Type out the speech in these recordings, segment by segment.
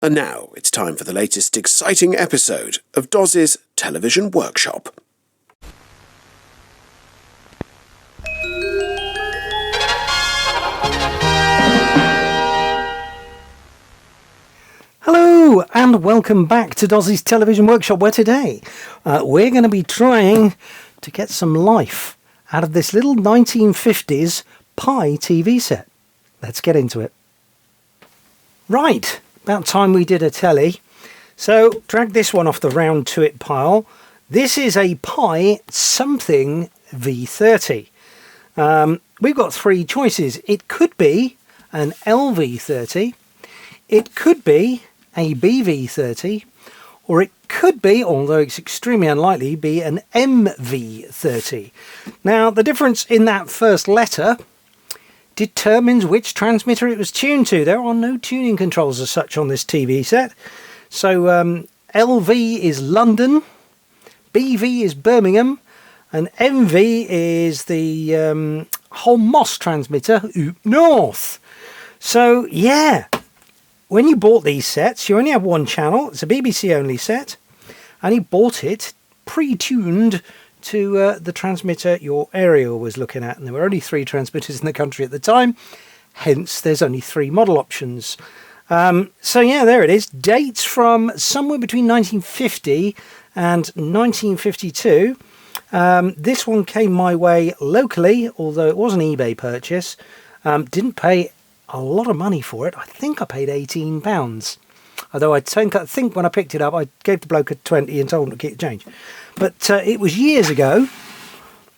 And now it's time for the latest exciting episode of Doz's Television Workshop. Hello and welcome back to Doz's Television Workshop, where today we're going to be trying to get some life out of this little 1950s Pi TV set. Let's get into it. Right, about time we did a telly. So drag this one off the round to it pile. This is a Pi something V30. We've got three choices. It could be an LV30, it could be a BV30, or it could be, although it's extremely unlikely, be an MV30. Now the difference in that first letter determines which transmitter it was tuned to. There are no tuning controls as such on this TV set. So LV is London, BV is Birmingham, and MV is the Holmos transmitter, North. So yeah, when you bought these sets, you only have one channel. It's a BBC only set, and you bought it pre-tuned to the transmitter your aerial was looking at, and there were only three transmitters in the country at the time, hence there's only three model options. So yeah, there it is. Dates from somewhere between 1950 and 1952. This one came my way locally, although it was an eBay purchase. Didn't pay a lot of money for it. I think I paid £18. Although I think when I picked it up, I gave the bloke a 20 and told him to keep the change. But it was years ago.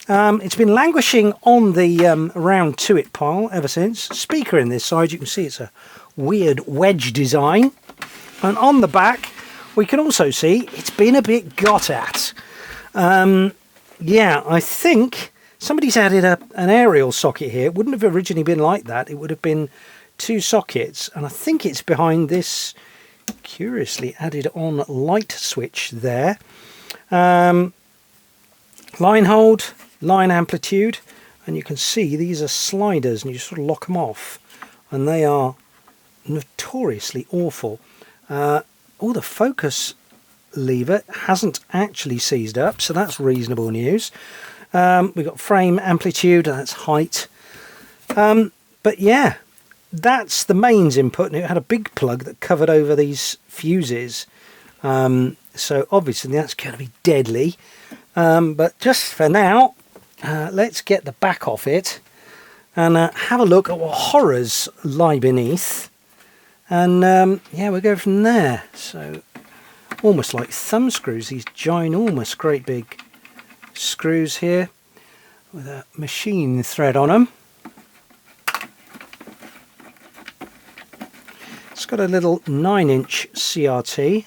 It's been languishing on the round to it pile ever since. Speaker in this side, you can see it's a weird wedge design. And on the back, we can also see it's been a bit got at. Yeah, I think somebody's added an aerial socket here. It wouldn't have originally been like that. It would have been two sockets. And I think it's behind this curiously added on light switch there. Line hold, line amplitude, and you can see these are sliders and you sort of lock them off, and they are notoriously awful. The focus lever hasn't actually seized up, so that's reasonable news. We've got frame amplitude, that's height. But yeah, that's the mains input, and it had a big plug that covered over these fuses. So obviously that's going to be deadly. But just for now, let's get the back off it and have a look at what horrors lie beneath. And yeah, we'll go from there. So almost like thumb screws, these ginormous, great big screws here with a machine thread on them. It's got a little 9-inch CRT.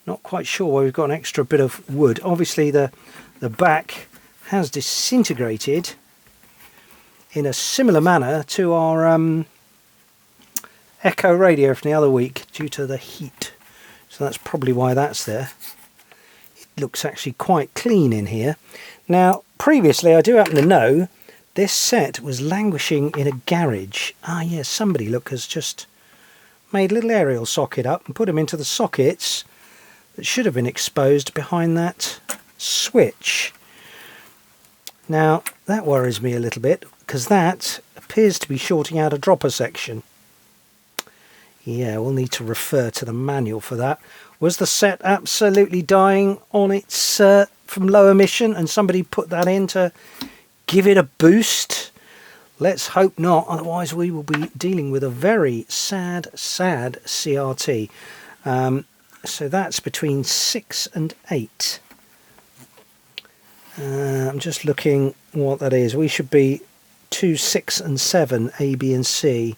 Not quite sure why we've got an extra bit of wood. Obviously the back has disintegrated in a similar manner to our Echo radio from the other week due to the heat. So that's probably why that's there. It looks actually quite clean in here. Now previously, I do happen to know, this set was languishing in a garage. Ah yes, somebody has just made a little aerial socket up and put them into the sockets that should have been exposed behind that switch. Now that worries me a little bit, because that appears to be shorting out a dropper section. Yeah, we'll need to refer to the manual for that. Was the set absolutely dying on its from low emission and somebody put that in to give it a boost? Let's hope not, otherwise we will be dealing with a very sad CRT. So that's between 6 and 8. I'm just looking what that is. We should be 2, 6 and 7, A, B and C.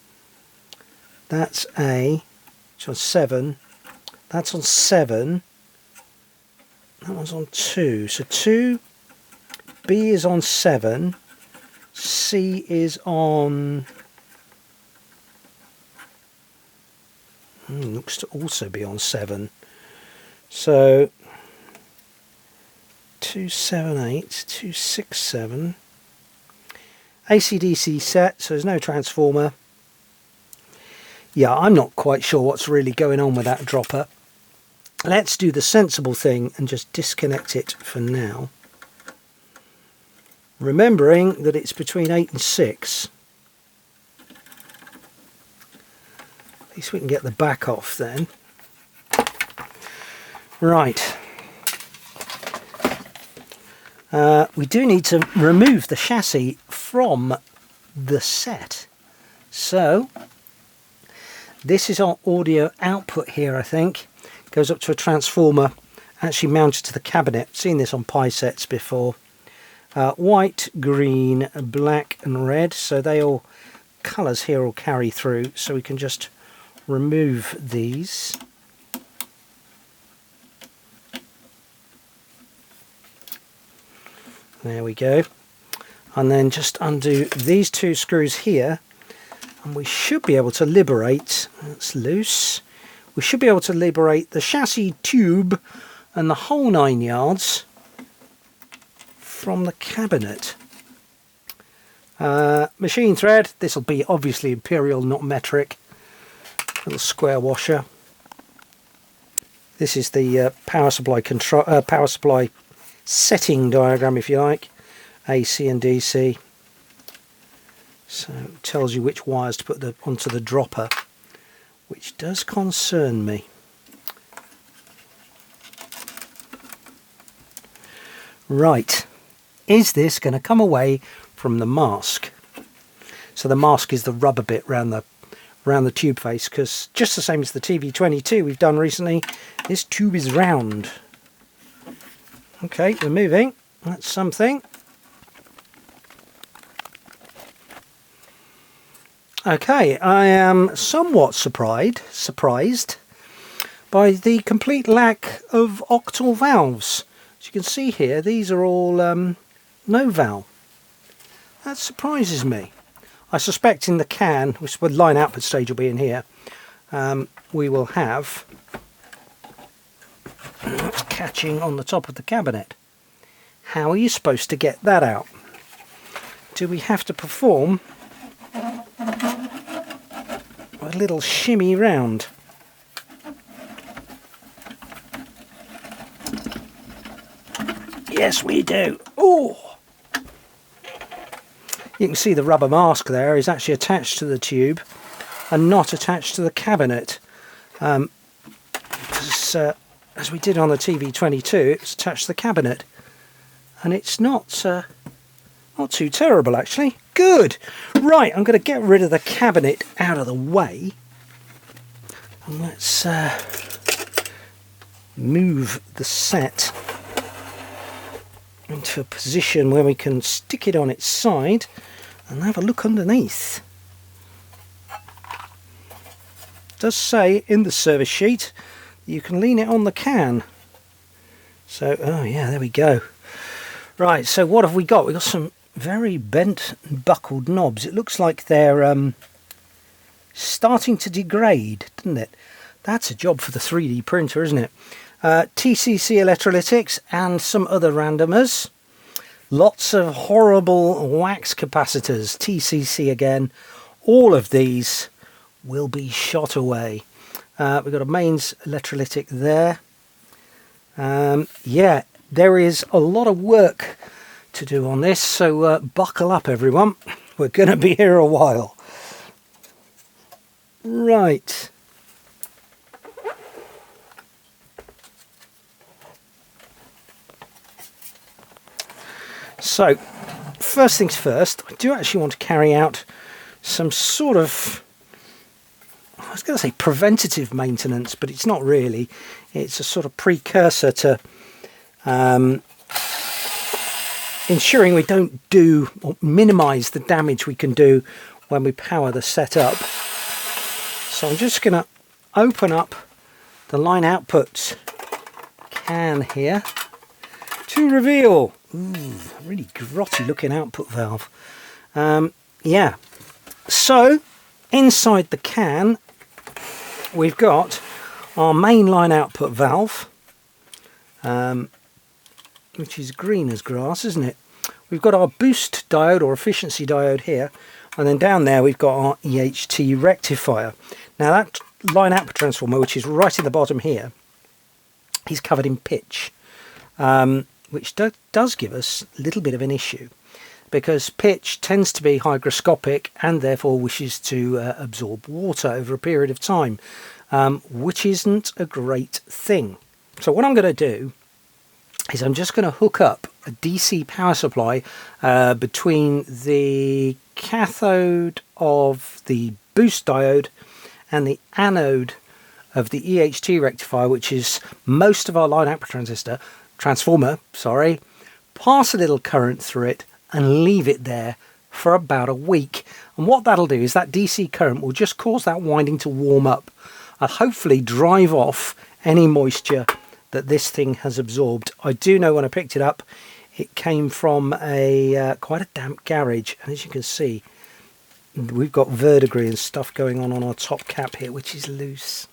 That's A, it's on 7. That's on 7. That one's on 2. So 2, B is on 7. C is on... looks to also be on 7. So 278, 267. AC/DC set, so there's no transformer. Yeah, I'm not quite sure what's really going on with that dropper. Let's do the sensible thing and just disconnect it for now. Remembering that it's between 8 and 6. At least we can get the back off then. Right. We do need to remove the chassis from the set. So, this is our audio output here, I think. Goes up to a transformer, actually mounted to the cabinet. Seen this on Pi sets before. White, green, black and red, so they all colours here will carry through, so we can just remove these. There we go. And then just undo these two screws here, and we should be able to liberate, that's loose, we should be able to liberate the chassis tube and the whole 9 yards from the cabinet. Machine thread, this will be obviously imperial, not metric. Little square washer. This is the power supply control, power supply setting diagram, if you like, AC and DC. So it tells you which wires to put onto the dropper, which does concern me. Right, is this going to come away from the mask? So the mask is the rubber bit around the tube face, because just the same as the TV22 we've done recently, this tube is round. Okay, we're moving. That's something. Okay, I am somewhat surprised by the complete lack of octal valves. As you can see here, these are all no valve. That surprises me. I suspect in the can, which the line output stage will be in here, we will have catching on the top of the cabinet. How are you supposed to get that out? Do we have to perform a little shimmy round? Yes, we do. Oh! You can see the rubber mask there is actually attached to the tube and not attached to the cabinet. As we did on the TV22, it's attached to the cabinet. And it's not too terrible, actually. Good! Right, I'm going to get rid of the cabinet out of the way. And let's move the set into a position where we can stick it on its side and have a look underneath. It does say in the service sheet you can lean it on the can. So, oh yeah, there we go. Right, so what have we got? We've got some very bent and buckled knobs. It looks like they're starting to degrade, doesn't it? That's a job for the 3D printer, isn't it? TCC electrolytics and some other randomers. Lots of horrible wax capacitors, TCC again. All of these will be shot away. We've got a mains electrolytic there. Yeah, there is a lot of work to do on this, so buckle up everyone. We're going to be here a while. Right. So, first things first, I do actually want to carry out some sort of, I was going to say preventative maintenance, but it's not really. It's a sort of precursor to ensuring we don't do or minimise the damage we can do when we power the set up. So I'm just going to open up the line output can here to reveal, ooh, really grotty looking output valve. Yeah, so inside the can we've got our main line output valve, which is green as grass, isn't it? We've got our boost diode or efficiency diode here, And then down there we've got our EHT rectifier. Now that line output transformer, which is right at the bottom here, is covered in pitch, which does give us a little bit of an issue, because pitch tends to be hygroscopic and therefore wishes to absorb water over a period of time, which isn't a great thing. So what I'm going to do is I'm just going to hook up a DC power supply between the cathode of the boost diode and the anode of the EHT rectifier, which is most of our line output transformer, pass a little current through it and leave it there for about a week. And what that'll do is that DC current will just cause that winding to warm up and hopefully drive off any moisture that this thing has absorbed. I do know when I picked it up, it came from a quite a damp garage, and as you can see, we've got verdigris and stuff going on our top cap here, which is loose.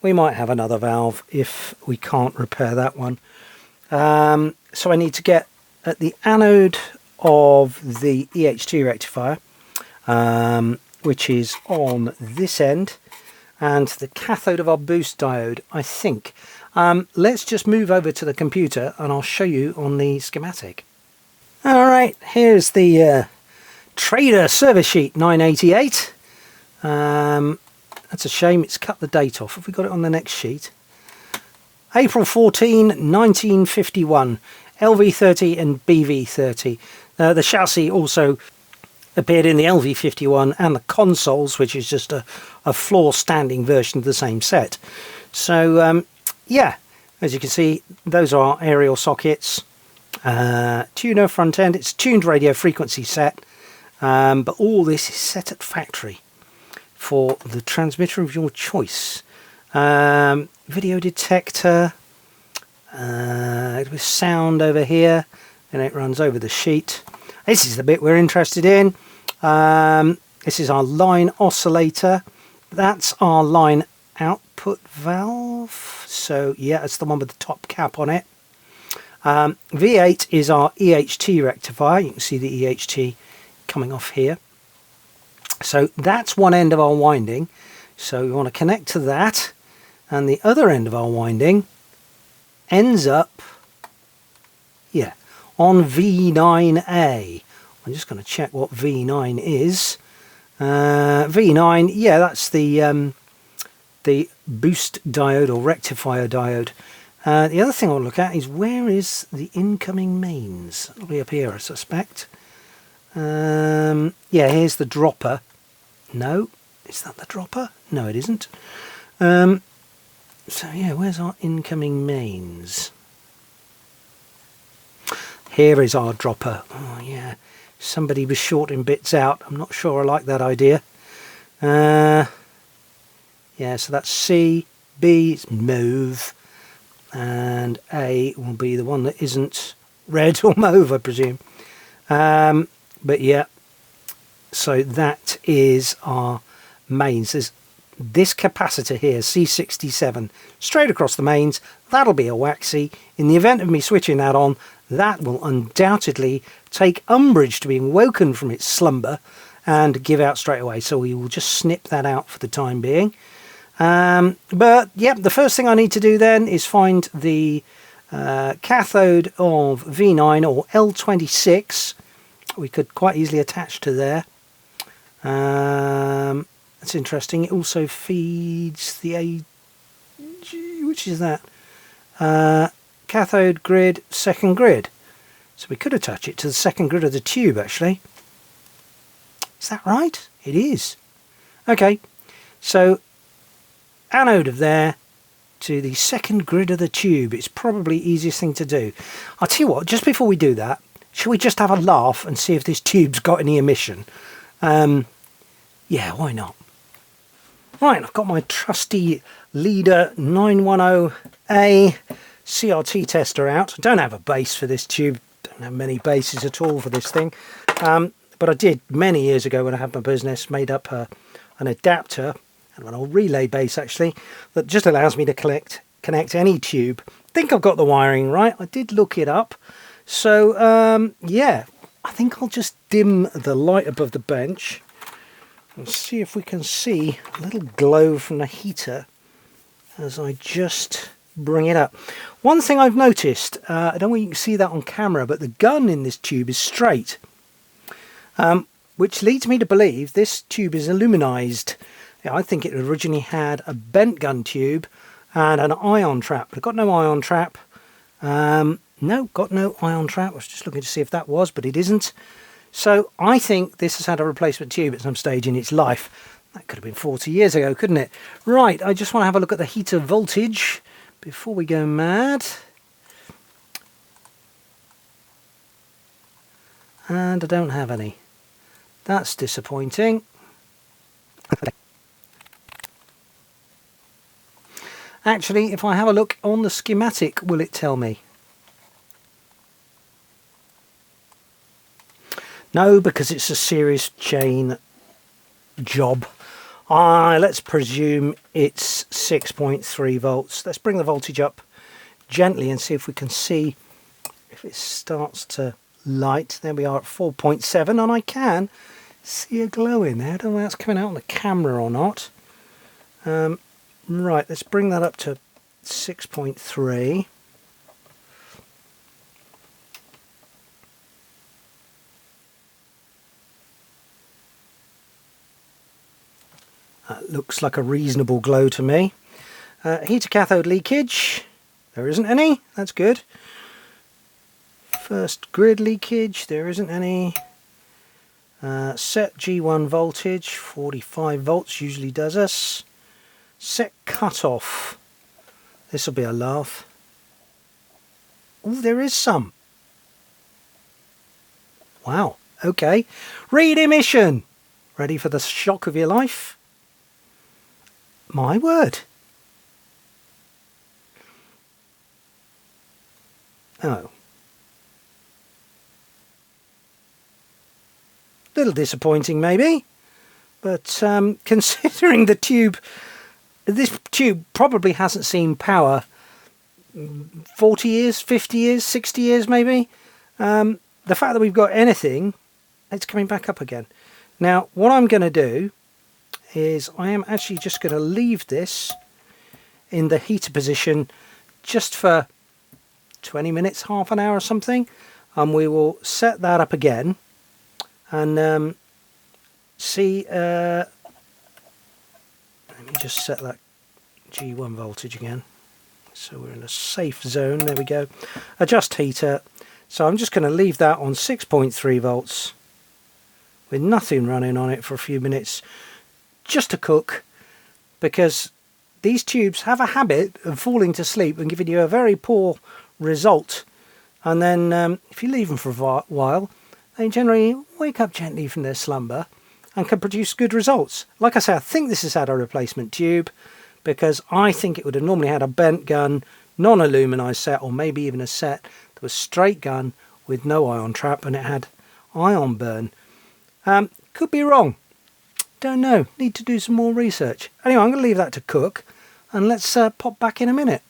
We might have another valve if we can't repair that one. So I need to get at the anode of the EHT rectifier, which is on this end, and the cathode of our boost diode, I think. Let's just move over to the computer and I'll show you on the schematic. Alright, here's the Trader service sheet 988. That's a shame it's cut the date off. Have we got it on the next sheet? April 14, 1951. LV30 and BV30. The chassis also appeared in the LV51 and the consoles, which is just a floor standing version of the same set. So yeah, as you can see, those are aerial sockets. Tuner front end, it's tuned radio frequency set, but all this is set at factory for the transmitter of your choice. Video detector with sound over here, and it runs over the sheet. This is the bit we're interested in. This is our line oscillator. That's our line output valve. So yeah, it's the one with the top cap on it. V8 is our EHT rectifier. You can see the EHT coming off here. So that's one end of our winding. So we want to connect to that. And the other end of our winding ends up, yeah, on V9A. I'm just going to check what V9 is. V9, yeah, that's the boost diode or rectifier diode. The other thing I want to look at is where is the incoming mains? It'll be up here, I suspect. Yeah, here's the dropper. No, is that the dropper? No, it isn't. So yeah, where's our incoming mains? Here is our dropper. Oh yeah, somebody was shorting bits out. I'm not sure I like that idea. Yeah, so that's C, B is mauve, and A will be the one that isn't red or mauve, I presume. But yeah, so that is our mains. There's this capacitor here, C67, straight across the mains. That'll be a waxy. In the event of me switching that on, that will undoubtedly take umbrage to being woken from its slumber and give out straight away. So we will just snip that out for the time being. But yep, the first thing I need to do then is find the cathode of V9 or L26. We could quite easily attach to there. That's interesting. It also feeds the which is that? Cathode grid, second grid. So we could attach it to the second grid of the tube, actually. Is that right? It is. Okay, so anode of there to the second grid of the tube. It's probably the easiest thing to do. I'll tell you what, just before we do that, shall we just have a laugh and see if this tube's got any emission? Yeah, why not? Right, I've got my trusty Leader 910A CRT tester out. I don't have a base for this tube. Don't have many bases at all for this thing. But I did many years ago when I had my business, made up an adapter, and an old relay base actually, that just allows me to connect any tube. I think I've got the wiring right. I did look it up. So, yeah, I think I'll just dim the light above the bench and see if we can see a little glow from the heater as I just bring it up. One thing I've noticed, I don't know if you can see that on camera, but the gun in this tube is straight, which leads me to believe this tube is aluminized. I think it originally had a bent gun tube and an ion trap, but I've got no ion trap. No, got no ion trap. I was just looking to see if that was, but it isn't. So I think this has had a replacement tube at some stage in its life. That could have been 40 years ago, couldn't it? Right, I just want to have a look at the heater voltage before we go mad. And I don't have any. That's disappointing. Actually, if I have a look on the schematic, will it tell me? No, because it's a series chain job. Let's presume it's 6.3 volts. Let's bring the voltage up gently and see if we can see if it starts to light. There we are at 4.7, and I can see a glow in there. I don't know if that's coming out on the camera or not. Right, let's bring that up to 6.3. That looks like a reasonable glow to me. Heater cathode leakage. There isn't any. That's good. First grid leakage. There isn't any. Set G1 voltage. 45 volts usually does us. Set cutoff. This will be a laugh. Oh, there is some. Wow. Okay. Read emission. Ready for the shock of your life? My word. Oh. Little disappointing maybe, but considering the tube, this tube probably hasn't seen power 40 years, 50 years, 60 years maybe. The fact that we've got anything, it's coming back up again. Now what I'm going to do is I am actually just going to leave this in the heater position just for 20 minutes, half an hour or something, and we will set that up again and see. Let me just set that G1 voltage again so we're in a safe zone. There we go. Adjust heater. So I'm just going to leave that on 6.3 volts with nothing running on it for a few minutes just to cook, because these tubes have a habit of falling to sleep and giving you a very poor result, and then if you leave them for a while they generally wake up gently from their slumber and can produce good results. Like I say, I think this has had a replacement tube, because I think it would have normally had a bent gun, non-aluminized set, or maybe even a set that was straight gun with no ion trap and it had ion burn. Could be wrong. Don't know. Need to do some more research. Anyway, I'm going to leave that to cook, and let's pop back in a minute.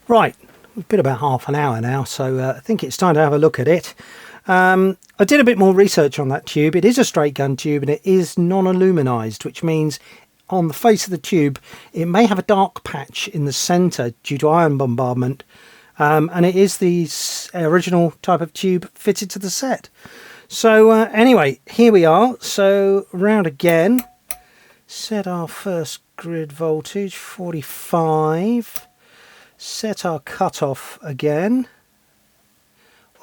Right, we've been about half an hour now, so I think it's time to have a look at it. I did a bit more research on that tube. It is a straight gun tube and it is non-aluminized, which means on the face of the tube it may have a dark patch in the centre due to ion bombardment, and it is the original type of tube fitted to the set. So anyway, here we are. So round again, set our first grid voltage 45, set our cutoff again.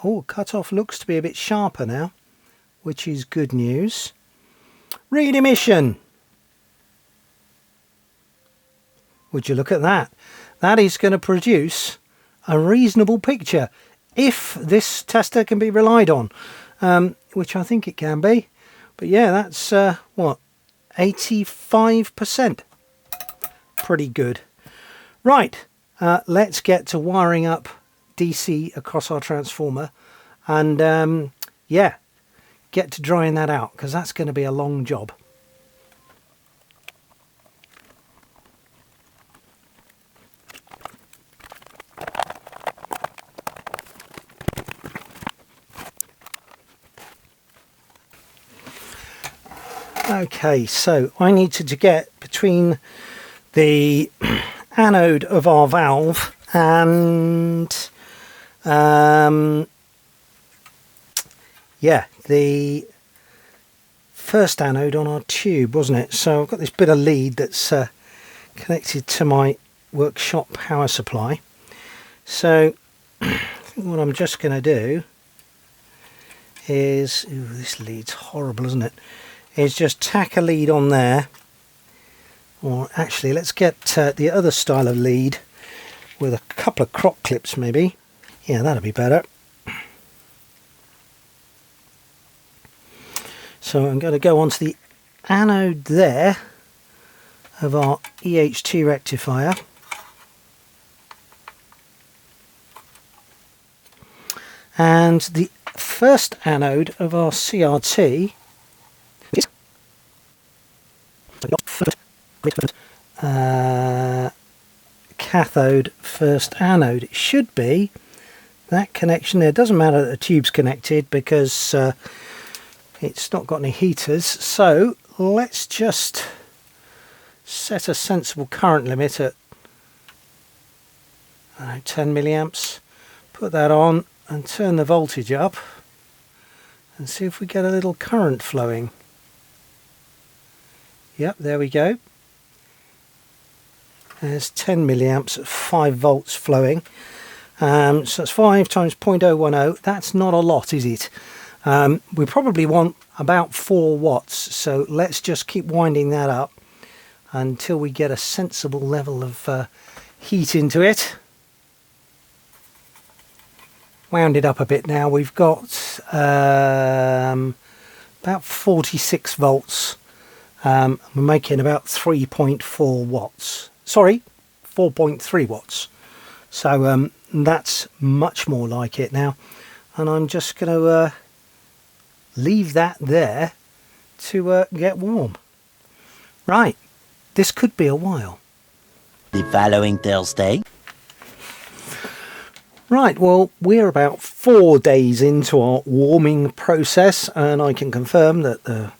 Oh, cutoff looks to be a bit sharper now, which is good news. Read emission. Would you look at that? That is going to produce a reasonable picture if this tester can be relied on, which I think it can be. But yeah, that's what, 85%. Pretty good. Right, let's get to wiring up DC across our transformer, and yeah, get to drying that out, because that's going to be a long job. Okay, so I needed to get between the anode of our valve and yeah, the first anode on our tube, wasn't it? So I've got this bit of lead that's connected to my workshop power supply. So I think what I'm just going to do is, ooh, this lead's horrible, isn't it? Is just tack a lead on there, or actually let's get the other style of lead with a couple of crop clips maybe. Yeah, that'll be better. So I'm going to go onto the anode there of our EHT rectifier. And the first anode of our CRT cathode first anode. It should be that connection there. It doesn't matter that the tube's connected because it's not got any heaters. So let's just set a sensible current limit at 10 milliamps. Put that on and turn the voltage up and see if we get a little current flowing. Yep, there we go. There's 10 milliamps at 5 volts flowing. So that's 5 times 0.010. That's not a lot, is it? We probably want about 4 watts. So let's just keep winding that up until we get a sensible level of heat into it. Wound it up a bit now. We've got about 46 volts. We're making about 3.4 watts. Sorry, 4.3 watts. So that's much more like it now. And I'm just going to leave that there to get warm. Right, this could be a while. The following Thursday. Right, well, we're about 4 days into our warming process, and I can confirm that the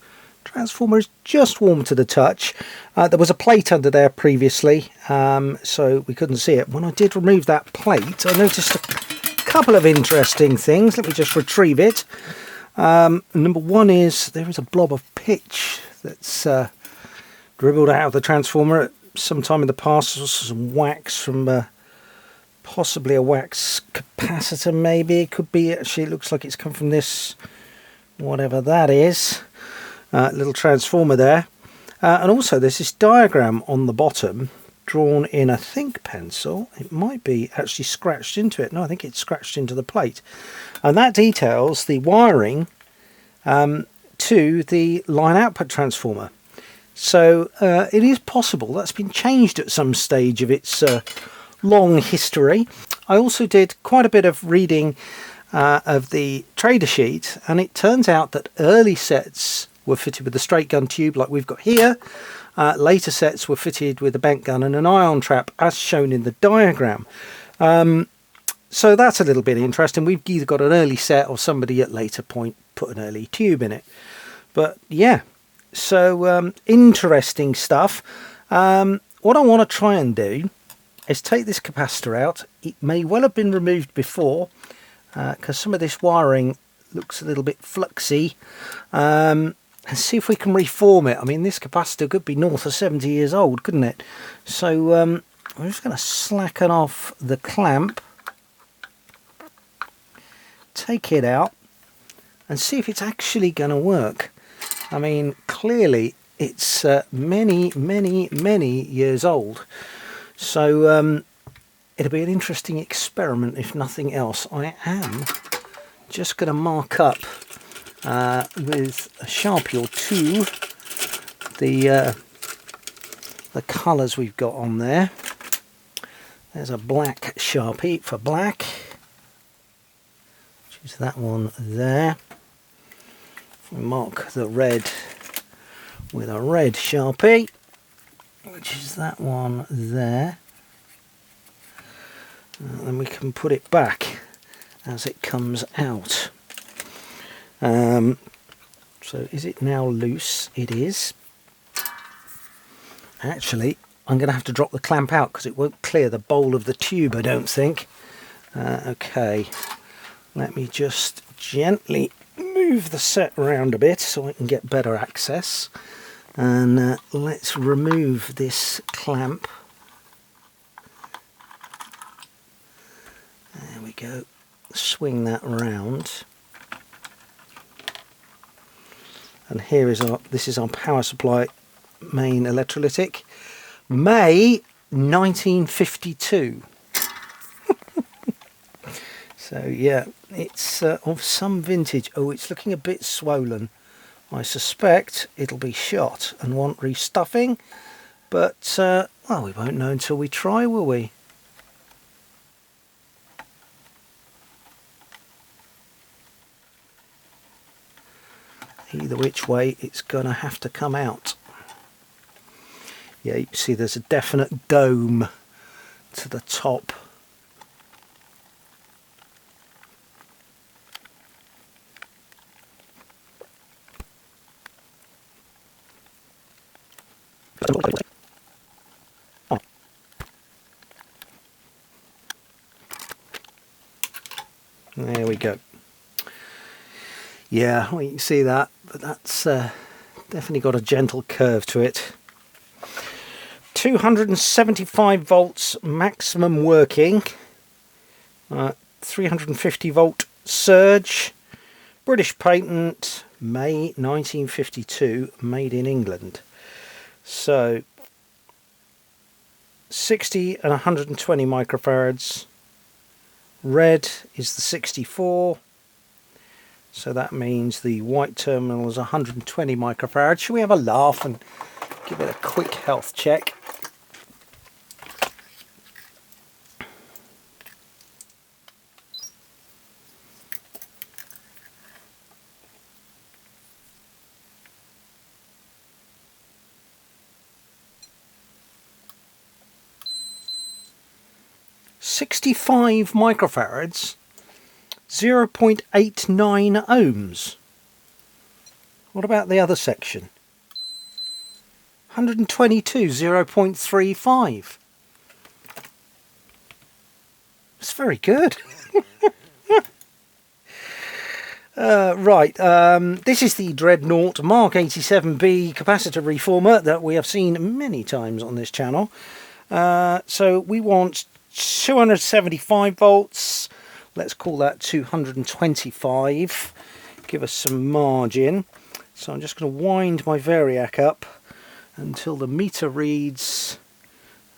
transformer is just warm to the touch. There was a plate under there previously, so we couldn't see it. When I did remove that plate, I noticed a couple of interesting things. Let me just retrieve it. Number one is there is a blob of pitch that's dribbled out of the transformer at some time in the past. There's also some wax from possibly a wax capacitor, maybe. It could be, actually, it looks like it's come from this, whatever that is. Little transformer there. And also there's this diagram on the bottom drawn in a think pencil. It might be actually scratched into it. No, I think it's scratched into the plate. And that details the wiring to the line output transformer. So it is possible that's been changed at some stage of its long history. I also did quite a bit of reading of the trader sheet, and it turns out that early sets were fitted with a straight gun tube like we've got here. Later sets were fitted with a bent gun and an ion trap as shown in the diagram. So that's a little bit interesting. We've either got an early set or somebody at later point put an early tube in it. But yeah, so interesting stuff. What I want to try and do is take this capacitor out. It may well have been removed before because some of this wiring looks a little bit fluxy. And see if we can reform it. I mean, this capacitor could be north of 70 years old, couldn't it? So I'm just going to slacken off the clamp, take it out, and see if it's actually going to work. I mean, clearly it's many years old. So it'll be an interesting experiment, if nothing else. I am just going to mark up with a Sharpie or two the colours we've got on there. There's a black Sharpie for black, which is that one there. If we mark the red with a red Sharpie, which is that one there, then we can put it back as it comes out. So So is it now loose? It is. Actually, I'm going to have to drop the clamp out because it won't clear the bowl of the tube, I don't think. Okay, let me just gently move the set around a bit so I can get better access. And let's remove this clamp. There we go. Swing that around. And here is this is our power supply main electrolytic. May 1952. So yeah, it's of some vintage. Oh, it's looking a bit swollen. I suspect it'll be shot and want restuffing, but well, we won't know until we try, will we? Either which way, it's gonna have to come out. Yeah, you see there's a definite dome to the top. There we go. Yeah, well, you can see that, but that's definitely got a gentle curve to it. 275 volts maximum working, 350 volt surge, British patent, May 1952, made in England. So 60 and 120 microfarads. Red is the 64, so that means the white terminal is 120 microfarads. Shall we have a laugh and give it a quick health check? .65 microfarads, 0.89 ohms. What about the other section? 122, 0.35. It's very good. Right, this is the Dreadnought Mark 87B capacitor reformer that we have seen many times on this channel. So we want 275 volts, let's call that 225, give us some margin. So I'm just going to wind my variac up until the meter reads,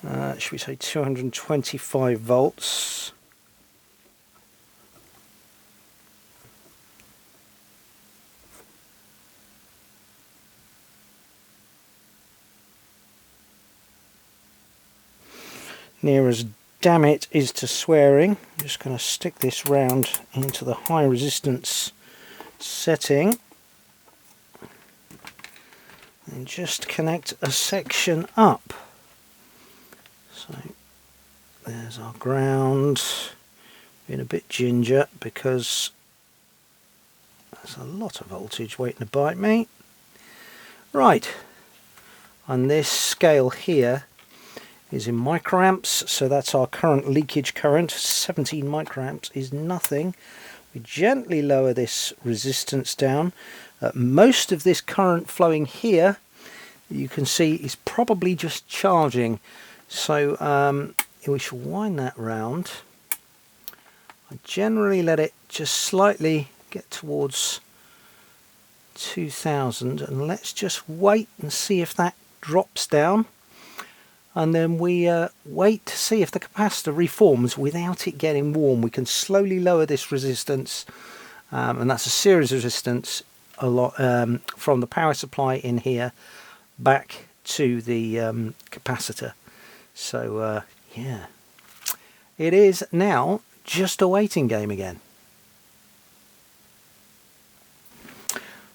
should we say 225 volts. Near as damn it is to swearing. I'm just going to stick this round into the high resistance setting and just connect a section up. So there's our ground. Being a bit ginger because there's a lot of voltage waiting to bite me. Right, on this scale here is in microamps, so that's our current leakage current. 17 microamps is nothing. We gently lower this resistance down. Most of this current flowing here, you can see, is probably just charging. So we shall wind that round. I generally let it just slightly get towards 2000, and let's just wait and see if that drops down. And then we wait to see if the capacitor reforms without it getting warm. We can slowly lower this resistance, and that's a series resistance a lot from the power supply in here back to the capacitor. So yeah, it is now just a waiting game again.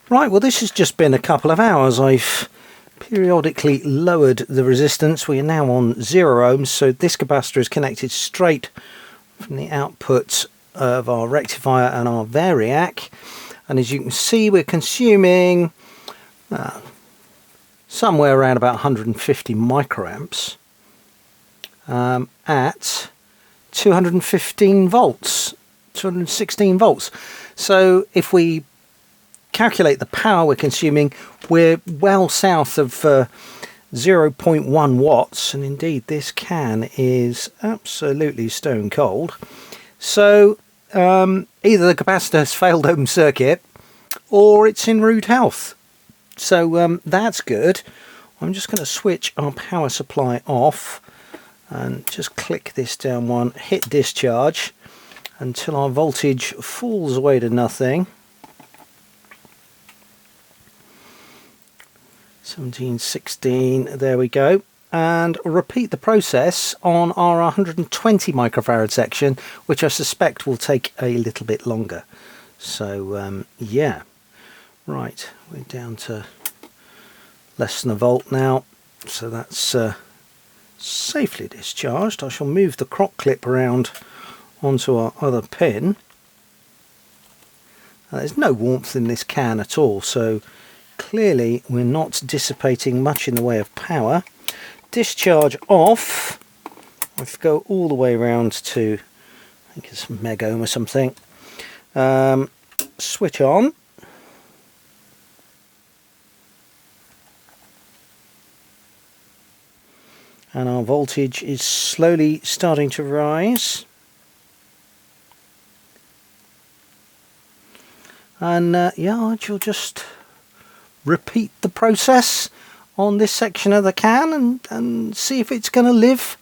Right, well this has just been a couple of hours. I've periodically lowered the resistance. We are now on 0 ohms, so this capacitor is connected straight from the output of our rectifier and our variac. And as you can see, we're consuming somewhere around about 150 microamps at 215 volts, 216 volts. So if we calculate the power we're consuming, we're well south of 0.1 watts, and indeed this can is absolutely stone cold. So either the capacitor has failed open circuit or it's in rude health. So that's good. I'm just going to switch our power supply off and just click this down one, hit discharge until our voltage falls away to nothing. 17, 16, there we go. And repeat the process on our 120 microfarad section, which I suspect will take a little bit longer. So yeah, right, we're down to less than a volt now, so that's safely discharged. I shall move the crock clip around onto our other pin. There's no warmth in this can at all, so clearly we're not dissipating much in the way of power. Discharge off. I have to go all the way around to, I think it's meg ohm or something. Switch on. And our voltage is slowly starting to rise. And yeah, I shall just repeat the process on this section of the can and see if it's going to live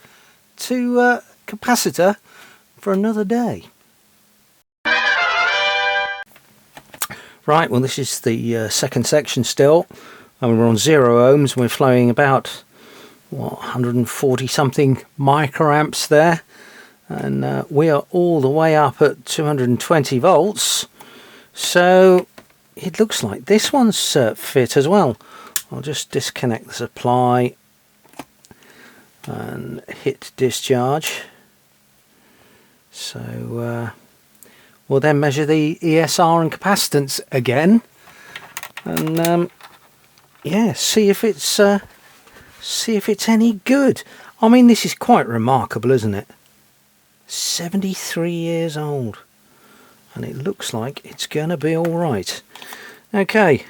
to capacitor for another day. Right, well this is the second section still, and we're on 0 ohms, and we're flowing about what, 140 something microamps there, and we are all the way up at 220 volts, so it looks like this one's fit as well. I'll just disconnect the supply and hit discharge. So we'll then measure the ESR and capacitance again, and yeah, see if it's any good. I mean, this is quite remarkable, isn't it? 73 years old, and it looks like it's going to be all right. Okay,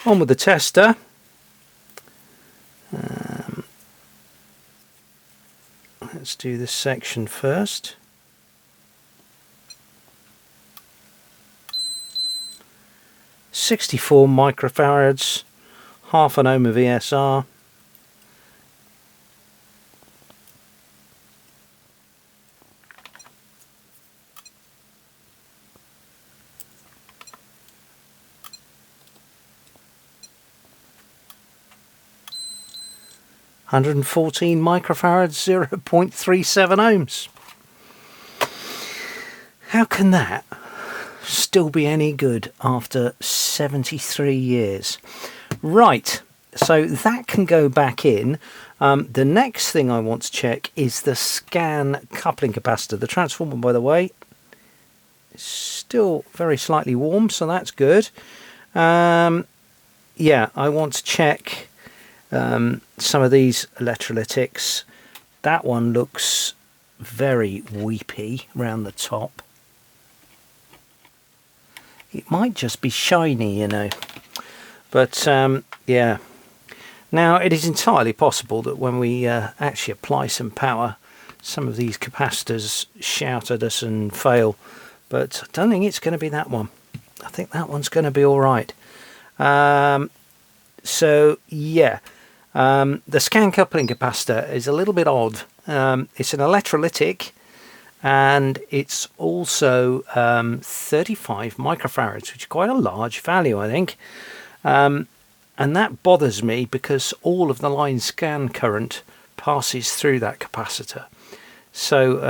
on with the tester. Let's do this section first. .64 microfarads, half an ohm of ESR. .114 microfarads, 0.37 ohms. How can that still be any good after 73 years? Right, so that can go back in. The next thing I want to check is the scan coupling capacitor. The transformer, by the way, is still very slightly warm, so that's good. Yeah, I want to check some of these electrolytics. That one looks very weepy round the top. It might just be shiny, you know, but yeah. Now it is entirely possible that when we actually apply some power, some of these capacitors shout at us and fail, but I don't think it's going to be that one. I think that one's going to be all right. So yeah, the scan coupling capacitor is a little bit odd. It's an electrolytic, and it's also 35 microfarads, which is quite a large value, I think. And that bothers me because all of the line scan current passes through that capacitor. So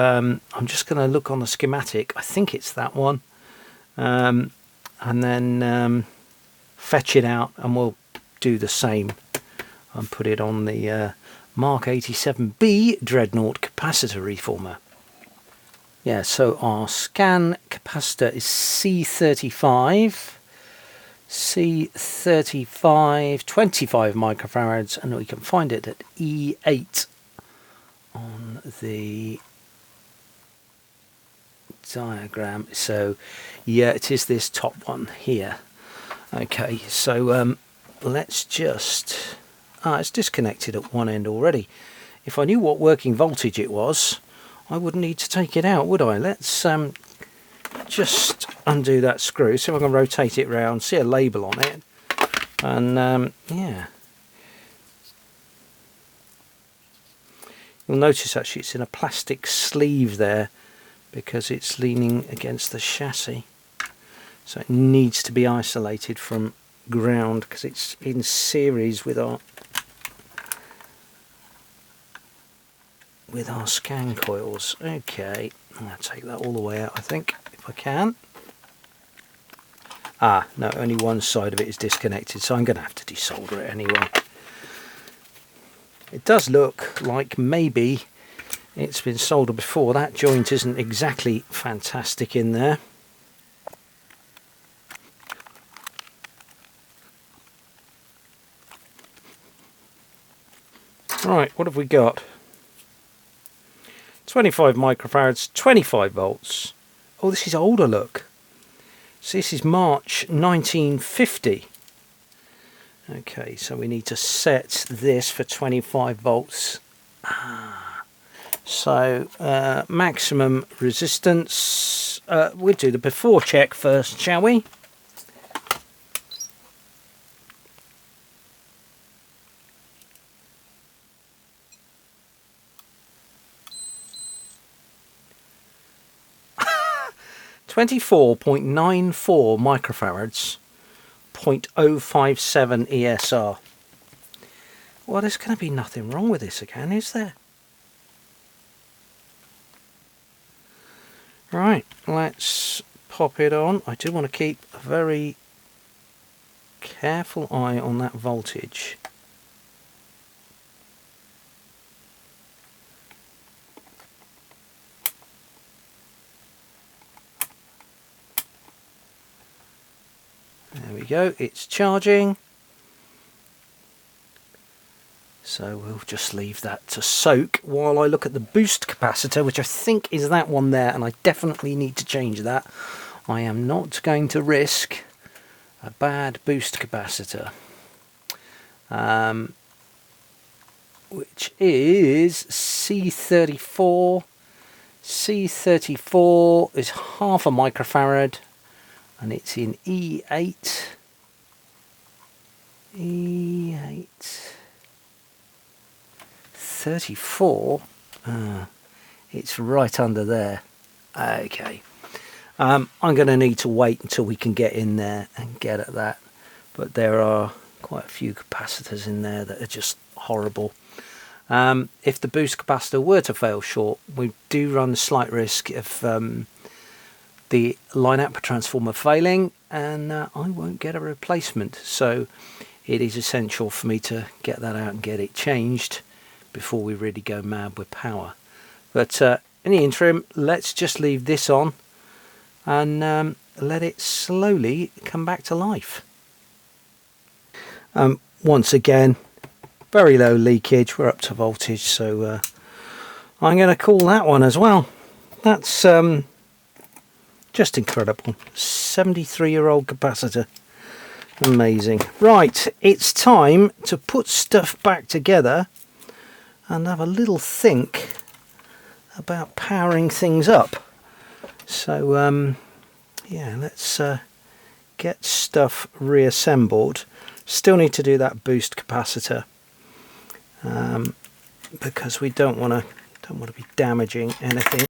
I'm just going to look on the schematic. I think it's that one, and then fetch it out, and we'll do the same and put it on the Mark 87B Dreadnought capacitor reformer. Yeah, so our scan capacitor is C35. C35, 25 microfarads, and we can find it at E8 on the diagram. So yeah, it is this top one here. Okay, so let's just... it's disconnected at one end already. If I knew what working voltage it was, I wouldn't need to take it out, would I? Let's just undo that screw, see if I can rotate it round, see a label on it, and yeah. You'll notice actually it's in a plastic sleeve there because it's leaning against the chassis. So it needs to be isolated from ground because it's in series with our scan coils. Okay, I'm going to take that all the way out, I think, if I can. No, only one side of it is disconnected, so I'm going to have to desolder it anyway. It does look like maybe it's been soldered before. That joint isn't exactly fantastic in there. Right, what have we got? 25 microfarads, 25 volts. Oh, this is older, look. So this is March 1950. Okay, so we need to set this for 25 volts. So maximum resistance. We'll do the before check first, shall we? .94 microfarads, 0.057 ESR. Well, there's going to be nothing wrong with this again, is there? Right, let's pop it on. I do want to keep a very careful eye on that voltage. There we go, it's charging. So we'll just leave that to soak while I look at the boost capacitor, which I think is that one there, and I definitely need to change that. I am not going to risk a bad boost capacitor. Which is C34. C34 is half a microfarad, and it's in E8. E8. 34. It's right under there. Okay. I'm going to need to wait until we can get in there and get at that. But there are quite a few capacitors in there that are just horrible. If the boost capacitor were to fail short, we do run the slight risk of the line output transformer failing, and I won't get a replacement. So it is essential for me to get that out and get it changed before we really go mad with power. But in the interim, let's just leave this on and let it slowly come back to life. Once again, very low leakage. We're up to voltage, so I'm going to call that one as well. That's just incredible. 73-year-old capacitor. Amazing. Right, it's time to put stuff back together and have a little think about powering things up. So yeah, let's get stuff reassembled. Still need to do that boost capacitor because we don't want to be damaging anything.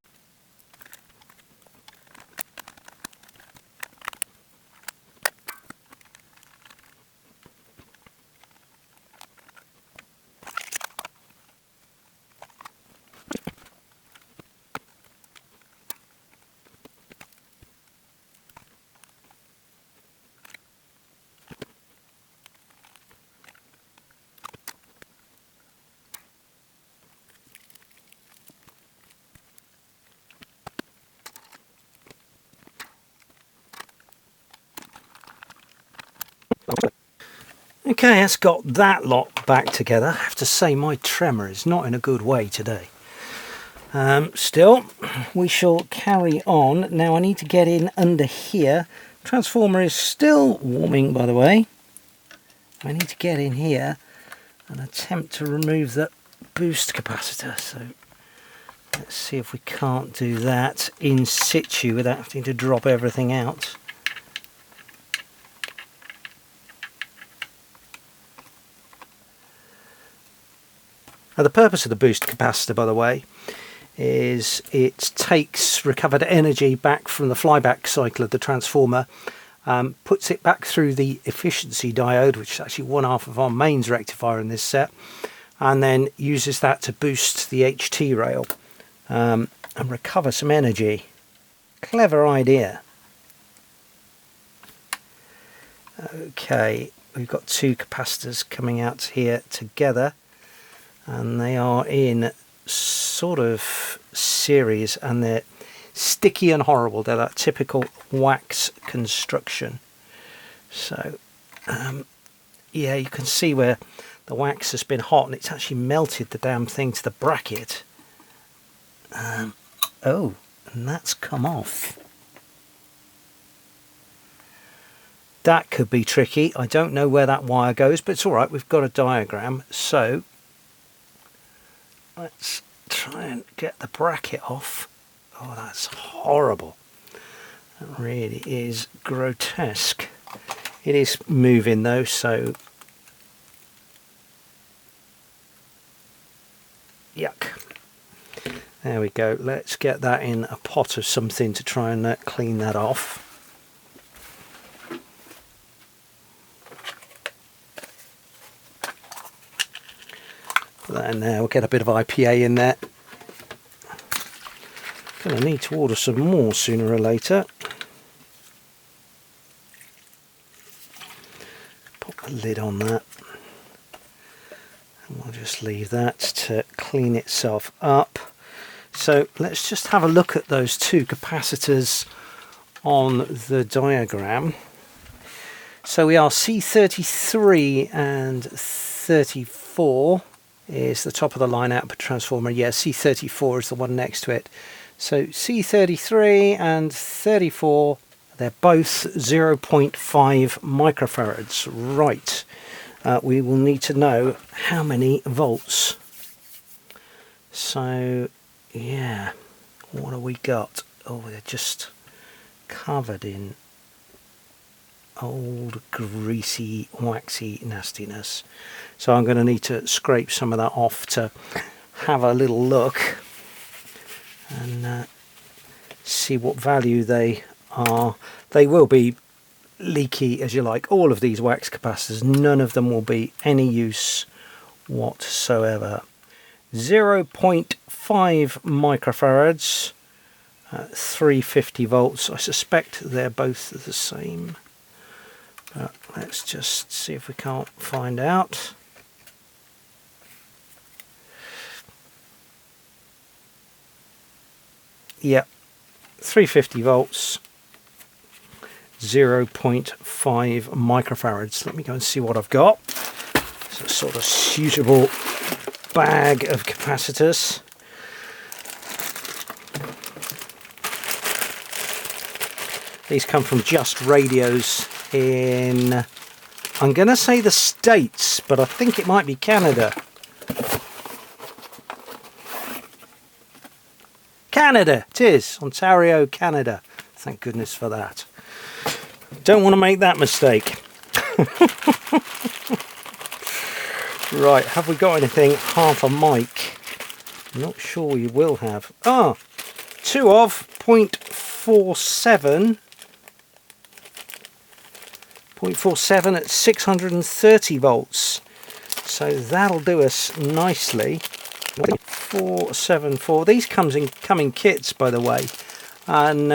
Okay, that's got that lot back together. I have to say my tremor is not in a good way today. Still, we shall carry on. Now I need to get in under here. Transformer is still warming, by the way. I need to get in here and attempt to remove the boost capacitor. So let's see if we can't do that in situ without having to drop everything out. Now, the purpose of the boost capacitor, by the way, is it takes recovered energy back from the flyback cycle of the transformer, puts it back through the efficiency diode, which is actually one half of our mains rectifier in this set, and then uses that to boost the HT rail and recover some energy. Clever idea. Okay, we've got two capacitors coming out here together, and they are in sort of series, and they're sticky and horrible. They're that typical wax construction. So yeah, you can see where the wax has been hot and it's actually melted the damn thing to the bracket. Oh, and that's come off. That could be tricky. I don't know where that wire goes, but it's all right. We've got a diagram. So let's try and get the bracket off. Oh, that's horrible. That really is grotesque. It is moving though, so yuck. There we go. Let's get that in a pot of something to try and clean that off. Put that in there. We'll get a bit of IPA in there. Gonna need to order some more sooner or later. Pop the lid on that. And we'll just leave that to clean itself up. So let's just have a look at those two capacitors on the diagram. So we are C33 and 34 is the top of the line output transformer. Yeah, C34 is the one next to it. So C33 and 34, they're both 0.5 microfarads. Right, we will need to know how many volts. So, yeah, what have we got? Oh, they're just covered in old, greasy, waxy nastiness. So I'm going to need to scrape some of that off to have a little look and see what value they are. They will be leaky as you like. All of these wax capacitors, none of them will be any use whatsoever. 0.5 microfarads, 350 volts. I suspect they're both the same, but let's just see if we can't find out. Yep, 350 volts, 0.5 microfarads. Let me go and see what I've got. It's a sort of suitable bag of capacitors. These come from Just Radios in, I'm going to say the States, but I think it might be Canada. Canada, it is. Ontario, Canada. Thank goodness for that. Don't want to make that mistake. Right, have we got anything half a mic? I'm not sure we will have. Ah, 2 of 0.47. 0.47 at 630 volts. So that'll do us nicely. 474. These come in kits, by the way, and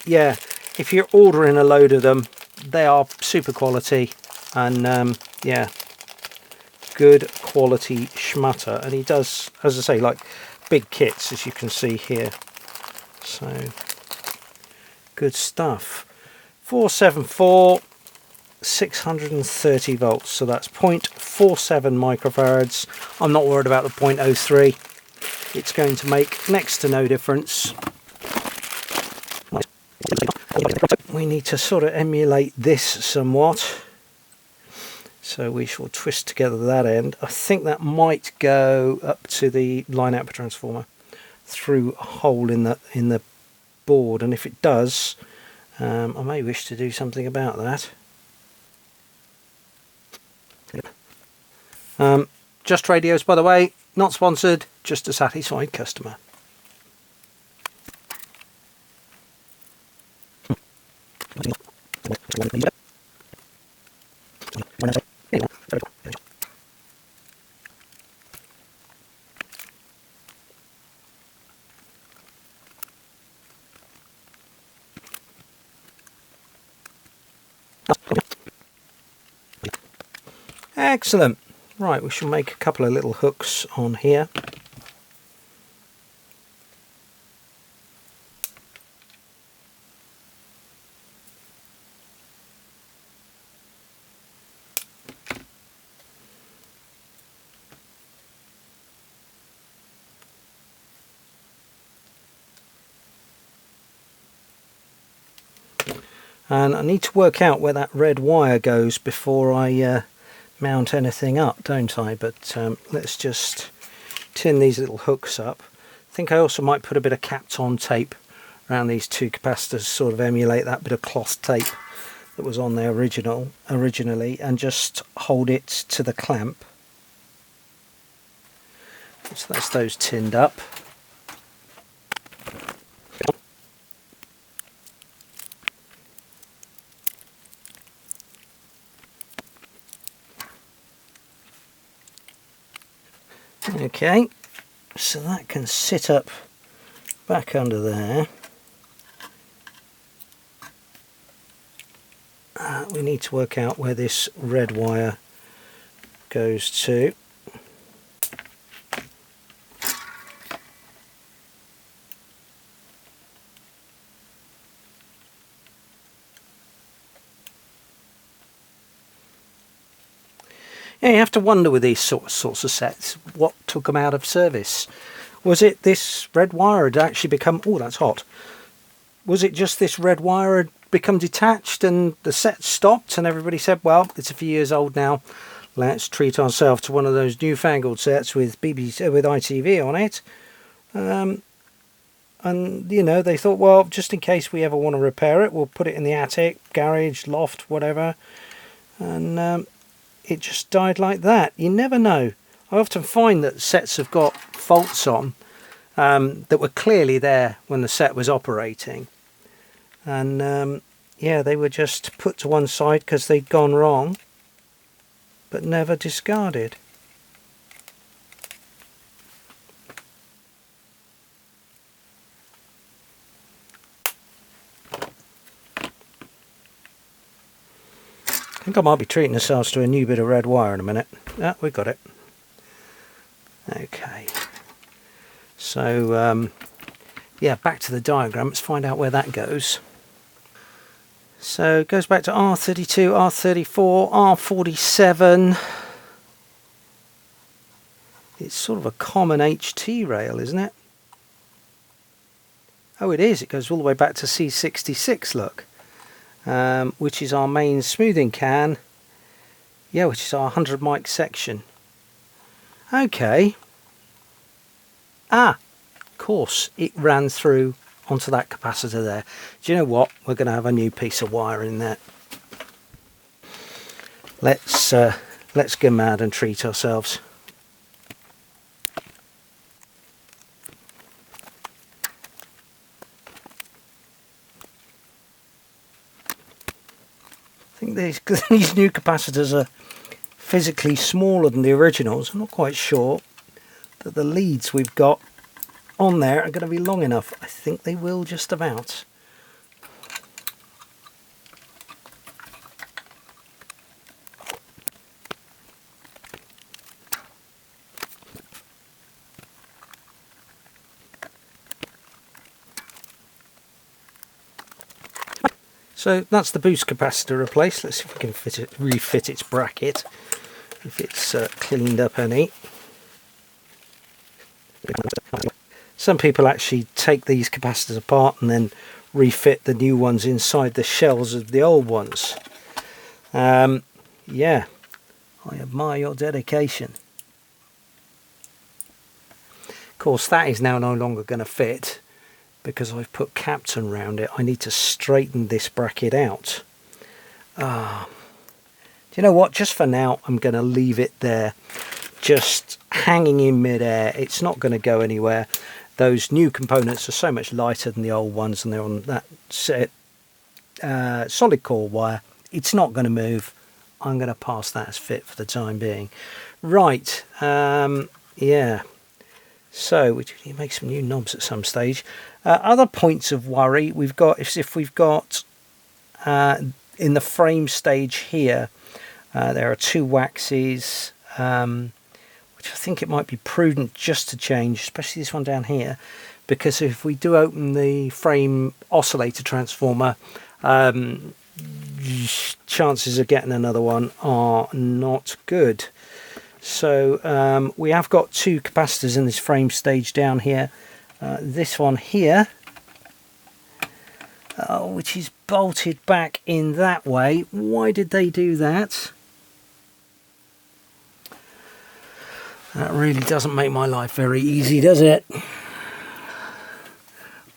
yeah, if you're ordering a load of them, they are super quality, and yeah, good quality schmutter. And he does, as I say, like big kits, as you can see here. So good stuff. 474, 630 volts, so that's 0.47 microfarads. I'm not worried about the 0.03. It's going to make next to no difference. We need to sort of emulate this somewhat. So we shall twist together that end. I think that might go up to the line output transformer through a hole in the board, and if it does, I may wish to do something about that. Just radios, by the way, not sponsored, just a satisfied customer. Excellent. Right, we shall make a couple of little hooks on here. And I need to work out where that red wire goes before I mount anything up, don't I? But let's just tin these little hooks up. I think I also might put a bit of Kapton tape around these two capacitors, sort of emulate that bit of cloth tape that was on there originally, and just hold it to the clamp. So that's those tinned up. Okay, so that can sit up back under there. We need to work out where this red wire goes to. Yeah, you have to wonder with these sorts of sets, what took them out of service. Was it this red wire had actually become... Oh, that's hot. Was it just this red wire had become detached and the set stopped and everybody said, well, it's a few years old now, let's treat ourselves to one of those newfangled sets with ITV on it. And, you know, they thought, well, just in case we ever want to repair it, we'll put it in the attic, garage, loft, whatever. And it just died like that. You never know. I often find that sets have got faults on that were clearly there when the set was operating. And yeah, they were just put to one side because they'd gone wrong, but never discarded. I think I might be treating ourselves to a new bit of red wire in a minute. Ah, we got it. Okay. So, yeah, back to the diagram. Let's find out where that goes. So it goes back to R32, R34, R47. It's sort of a common HT rail, isn't it? Oh, it is. It goes all the way back to C66, look. Which is our main smoothing can. Yeah, which is our 100 mic section. Okay. Ah, of course, it ran through onto that capacitor there. Do you know what? We're going to have a new piece of wire in there. Let's go mad and treat ourselves. I think these new capacitors are physically smaller than the originals. I'm not quite sure that the leads we've got on there are going to be long enough. I think they will just about. So that's the boost capacitor replaced. Let's see if we can refit its bracket, if it's cleaned up any. Some people actually take these capacitors apart and then refit the new ones inside the shells of the old ones. Yeah, I admire your dedication. Of course, that is now no longer going to fit because I've put Captain around it. I need to straighten this bracket out. Do you know what? Just for now, I'm going to leave it there, just hanging in midair. It's not going to go anywhere. Those new components are so much lighter than the old ones, and they're on that solid core wire. It's not going to move. I'm going to pass that as fit for the time being. Right, yeah. So we do need to make some new knobs at some stage. Other points of worry we've got if we've got in the frame stage here, there are 2 waxes, which I think it might be prudent just to change, especially this one down here, because if we do open the frame oscillator transformer, chances of getting another one are not good. So we have got 2 capacitors in this frame stage down here. This one here, which is bolted back in that way. Why did they do that? That really doesn't make my life very easy, does it?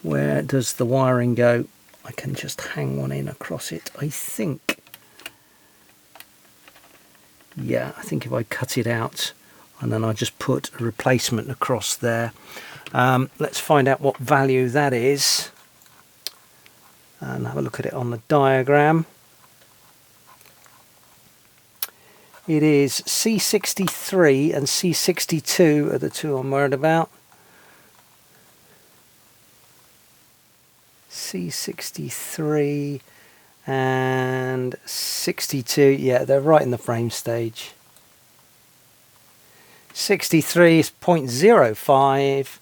Where does the wiring go? I can just hang one in across it, I think. Yeah, I think if I cut it out and then I just put a replacement across there. Let's find out what value that is and have a look at it on the diagram. It is C63 and C62 are the 2 I'm worried about. C63 and 62, yeah, they're right in the frame stage. 63 is 0.05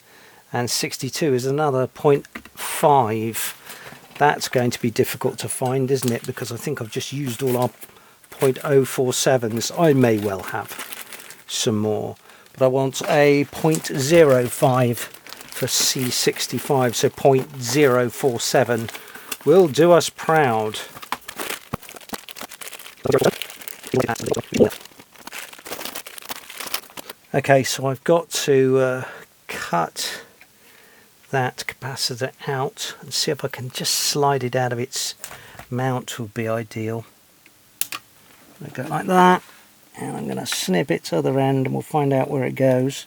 and 62 is another 0.5. That's going to be difficult to find, isn't it? Because I think I've just used all our 0.047s. I may well have some more, but I want a 0.05 for C65, so 0.047 will do us proud. Okay, so I've got to cut that capacitor out and see if I can just slide it out of its mount. Would be ideal. I go like that, and I'm going to snip its other end and we'll find out where it goes.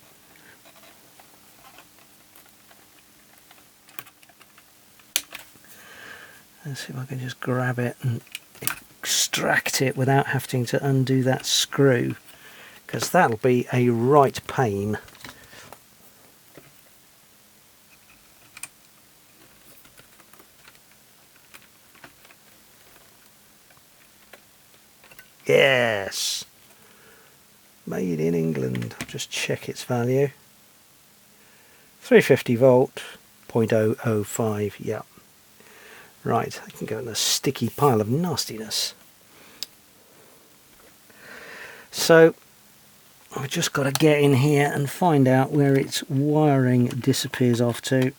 Let's see if I can just grab it and extract it without having to undo that screw, because that'll be a right pain. Yes! Made in England. I'll just check its value. 350 volt, 0.005, yeah. Right, I can go in a sticky pile of nastiness. So, I've just got to get in here and find out where its wiring disappears off to.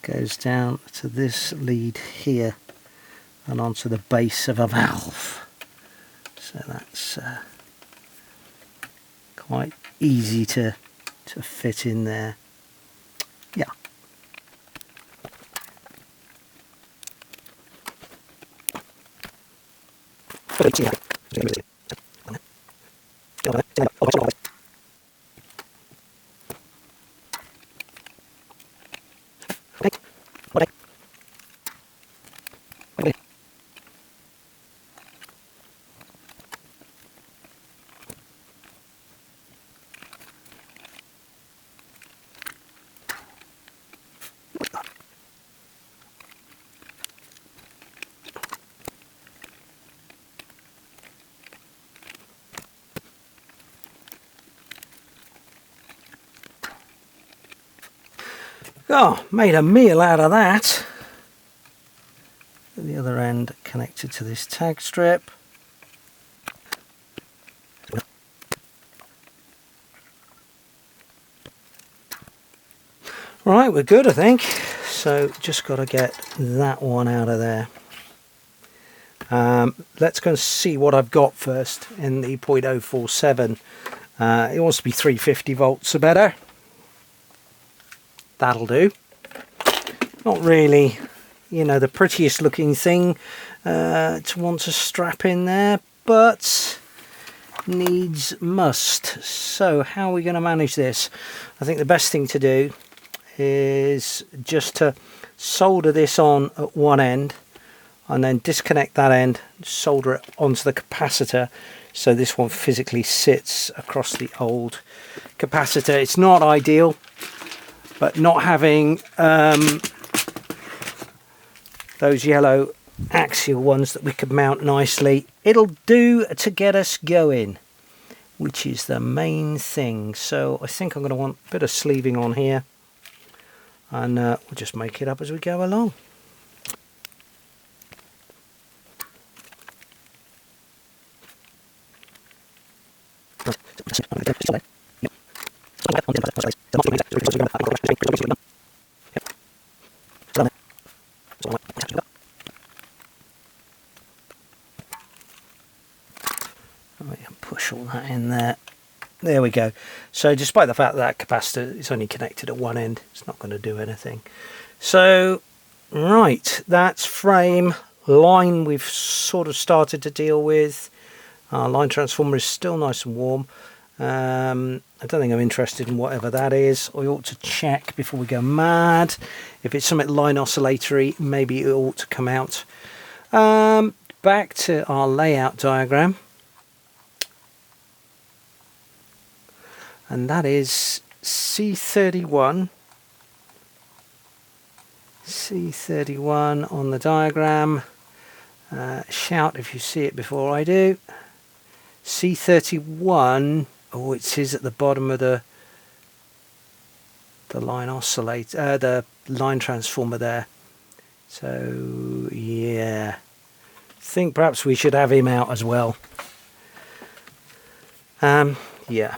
Goes down to this lead here and onto the base of a valve. So that's quite easy to fit in there. Yeah. Oh, made a meal out of that. other end connected to this tag strip. Right, we're good, I think. So just got to get that one out of there. Let's go and see what I've got first in the 0.047. It wants to be 350 volts or better. That'll do. Not really, you know, the prettiest looking thing to want to strap in there, but needs must. So how are we going to manage this? I think the best thing to do is just to solder this on at one end and then disconnect that end, solder it onto the capacitor so this one physically sits across the old capacitor. It's not ideal, but not having those yellow axial ones that we could mount nicely, it'll do to get us going, which is the main thing. So I think I'm going to want a bit of sleeving on here, and we'll just make it up as we go along. Push all that in there. There we go. So despite the fact that capacitor is only connected at one end, it's not going to do anything. So right, that's frame. Line we've sort of started to deal with. Our line transformer is still nice and warm. I don't think I'm interested in whatever that is. I ought to check before we go mad. If it's something line oscillatory, maybe it ought to come out. Back to our layout diagram. And that is C31. C31 on the diagram. Shout if you see it before I do. C31. Oh, it is at the bottom of the line oscillator, the line transformer there. So yeah, I think perhaps we should have him out as well. Yeah.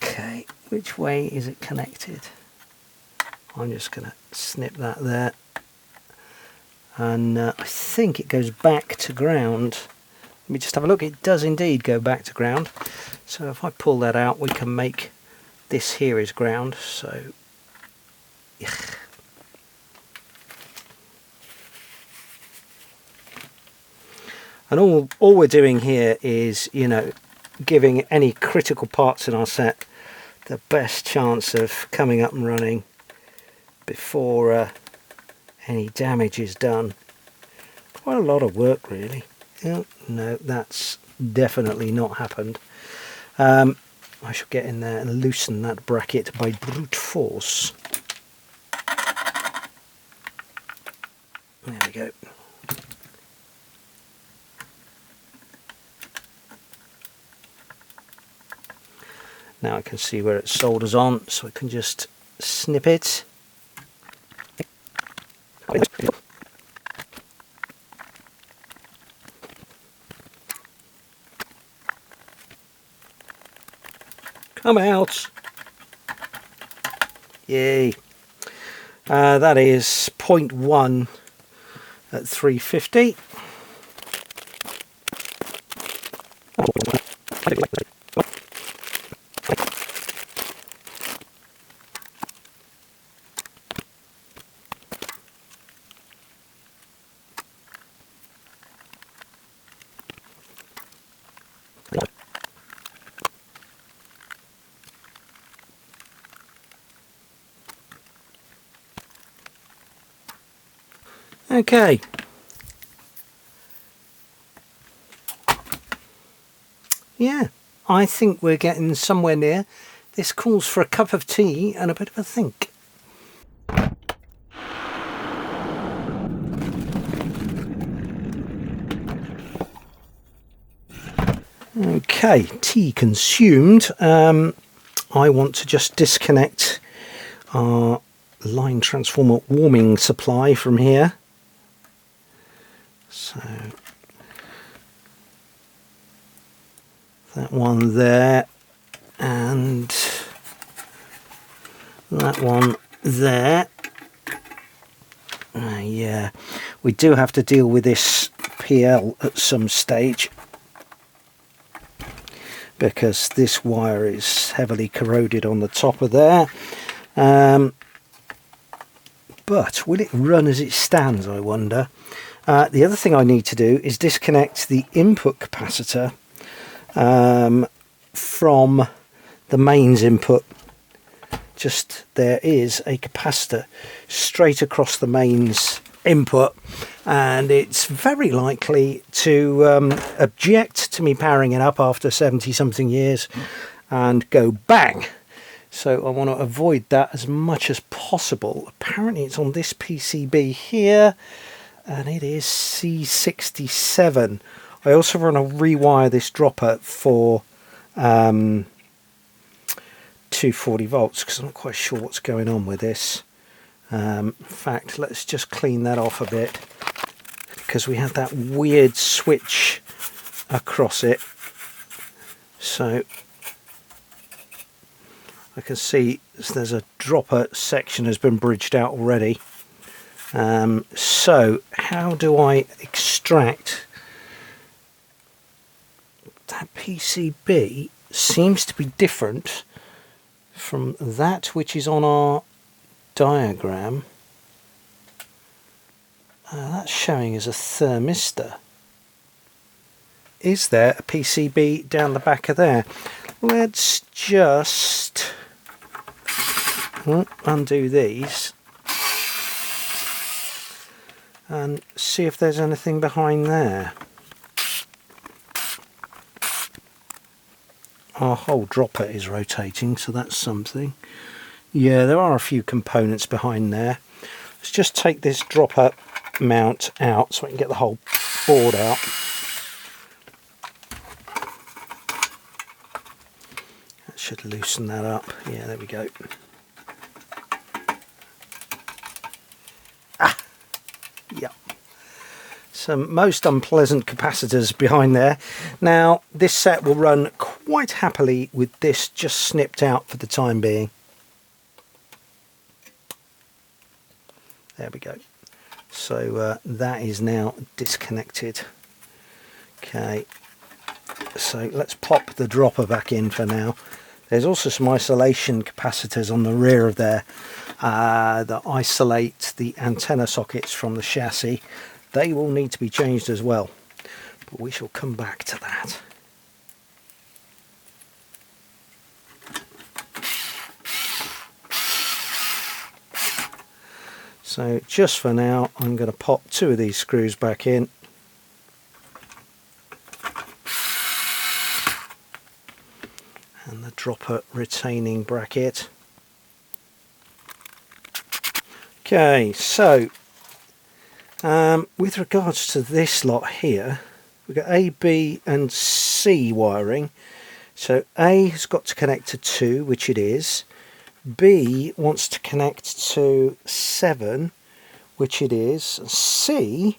Okay, which way is it connected? I'm just going to snip that there. And I think it goes back to ground. Let me just have a look. It does indeed go back to ground. So if I pull that out, we can make this here is ground. So, ugh. And all we're doing here is, you know, giving any critical parts in our set the best chance of coming up and running before any damage is done. Quite a lot of work, really. Oh, no, that's definitely not happened. I shall get in there and loosen that bracket by brute force. There we go. Now I can see where it solders on, so I can just snip it. Come out! Yay! That is 0.1 at 350. Okay. Yeah, I think we're getting somewhere near. This calls for a cup of tea and a bit of a think. Okay, tea consumed. I want to just disconnect our line transformer warming supply from here. So that one there and that one there. Yeah, we do have to deal with this PL at some stage because this wire is heavily corroded on the top of there. But will it run as it stands, I wonder? The other thing I need to do is disconnect the input capacitor from the mains input. Just there is a capacitor straight across the mains input, and it's very likely to object to me powering it up after 70 something years and go bang. So I want to avoid that as much as possible. Apparently it's on this PCB here and it is C67. I also want to rewire this dropper for 240 volts because I'm not quite sure what's going on with this. In fact, let's just clean that off a bit because we had that weird switch across it. So I can see there's a dropper section has been bridged out already. So how do I extract that PCB? Seems to be different from that which is on our diagram. That's showing as a thermistor. Is there a PCB down the back of there? Let's just undo these and see if there's anything behind there. Our whole dropper is rotating, so that's something. Yeah, there are a few components behind there. Let's just take this dropper mount out so I can get the whole board out. That should loosen that up. Yeah, there we go. Yep. Some most unpleasant capacitors behind there. Now this set will run quite happily with this just snipped out for the time being. There we go. So that is now disconnected. Okay, so let's pop the dropper back in for now. There's also some isolation capacitors on the rear of there that isolate the antenna sockets from the chassis. They will need to be changed as well, but we shall come back to that. So just for now, I'm going to pop two of these screws back in. And the dropper retaining bracket. Okay, so with regards to this lot here, we've got A, B and C wiring. So A has got to connect to 2, which it is. B wants to connect to 7, which it is. C,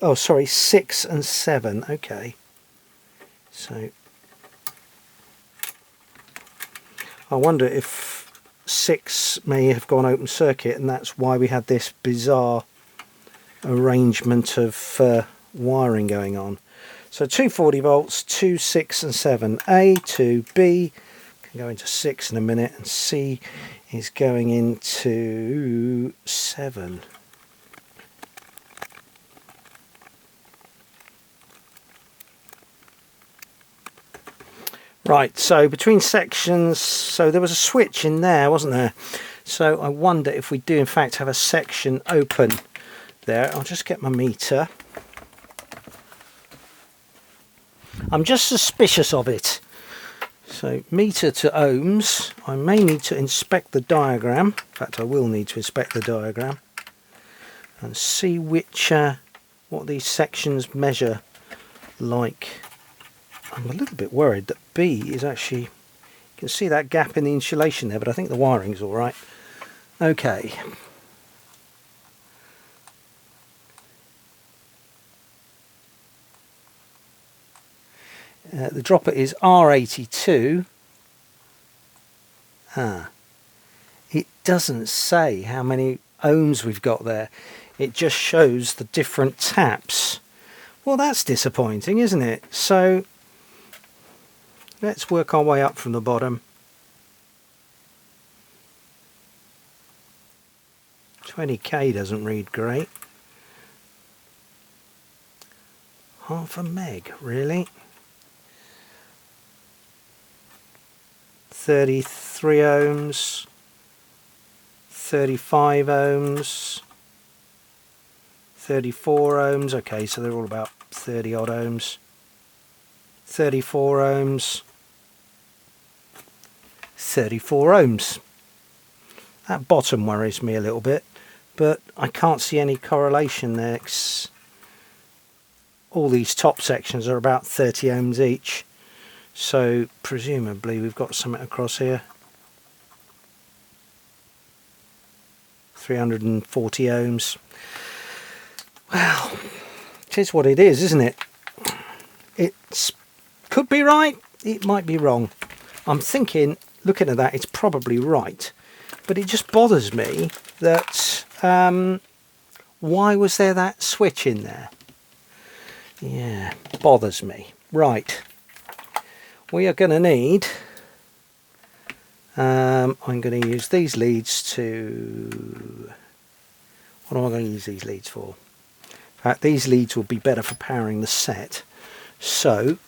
oh sorry, 6 and 7, okay. So I wonder if 6 may have gone open circuit and that's why we had this bizarre arrangement of wiring going on. So 240 volts, 2, 6 and 7. A to B, can go into 6 in a minute, and C is going into 7. Right, so between sections, so there was a switch in there, wasn't there? So I wonder if we do in fact have a section open there. I'll just get my meter. I'm just suspicious of it. So meter to ohms. I may need to inspect the diagram. In fact, I will need to inspect the diagram and see which what these sections measure like. I'm a little bit worried that B is actually, you can see that gap in the insulation there, but I think the wiring's all right. Okay. The dropper is R82. It doesn't say how many ohms we've got there. It just shows the different taps. Well, that's disappointing, isn't it? So let's work our way up from the bottom. 20k doesn't read great. Half a meg, really? 33 ohms, 35 ohms, 34 ohms. Okay, so they're all about 30 odd ohms. 34 ohms, 34 ohms. That bottom worries me a little bit, but I can't see any correlation there. All these top sections are about 30 ohms each. So presumably we've got something across here. 340 ohms. Well, it is what it is, isn't it? It could be right, it might be wrong. I'm thinking, looking at that, it's probably right. But it just bothers me that, why was there that switch in there? Yeah, bothers me. Right. We are going to need, I'm going to use these leads to, what am I going to use these leads for? In fact, these leads will be better for powering the set. So,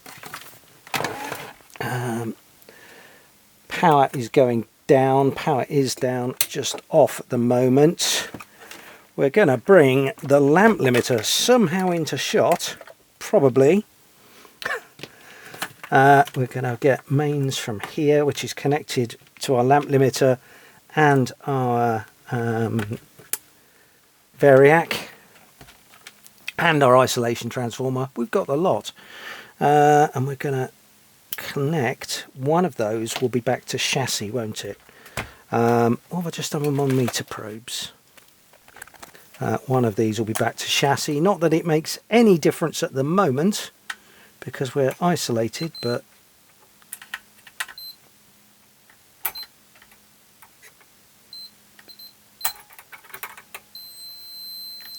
power is going down, power is down, just off at the moment. We're going to bring the lamp limiter somehow into shot, probably. We're going to get mains from here, which is connected to our lamp limiter and our variac and our isolation transformer. We've got the lot. And we're going to connect, one of those will be back to chassis, won't it? What have I just done with my meter probes? One of these will be back to chassis. Not that it makes any difference at the moment, because we're isolated, but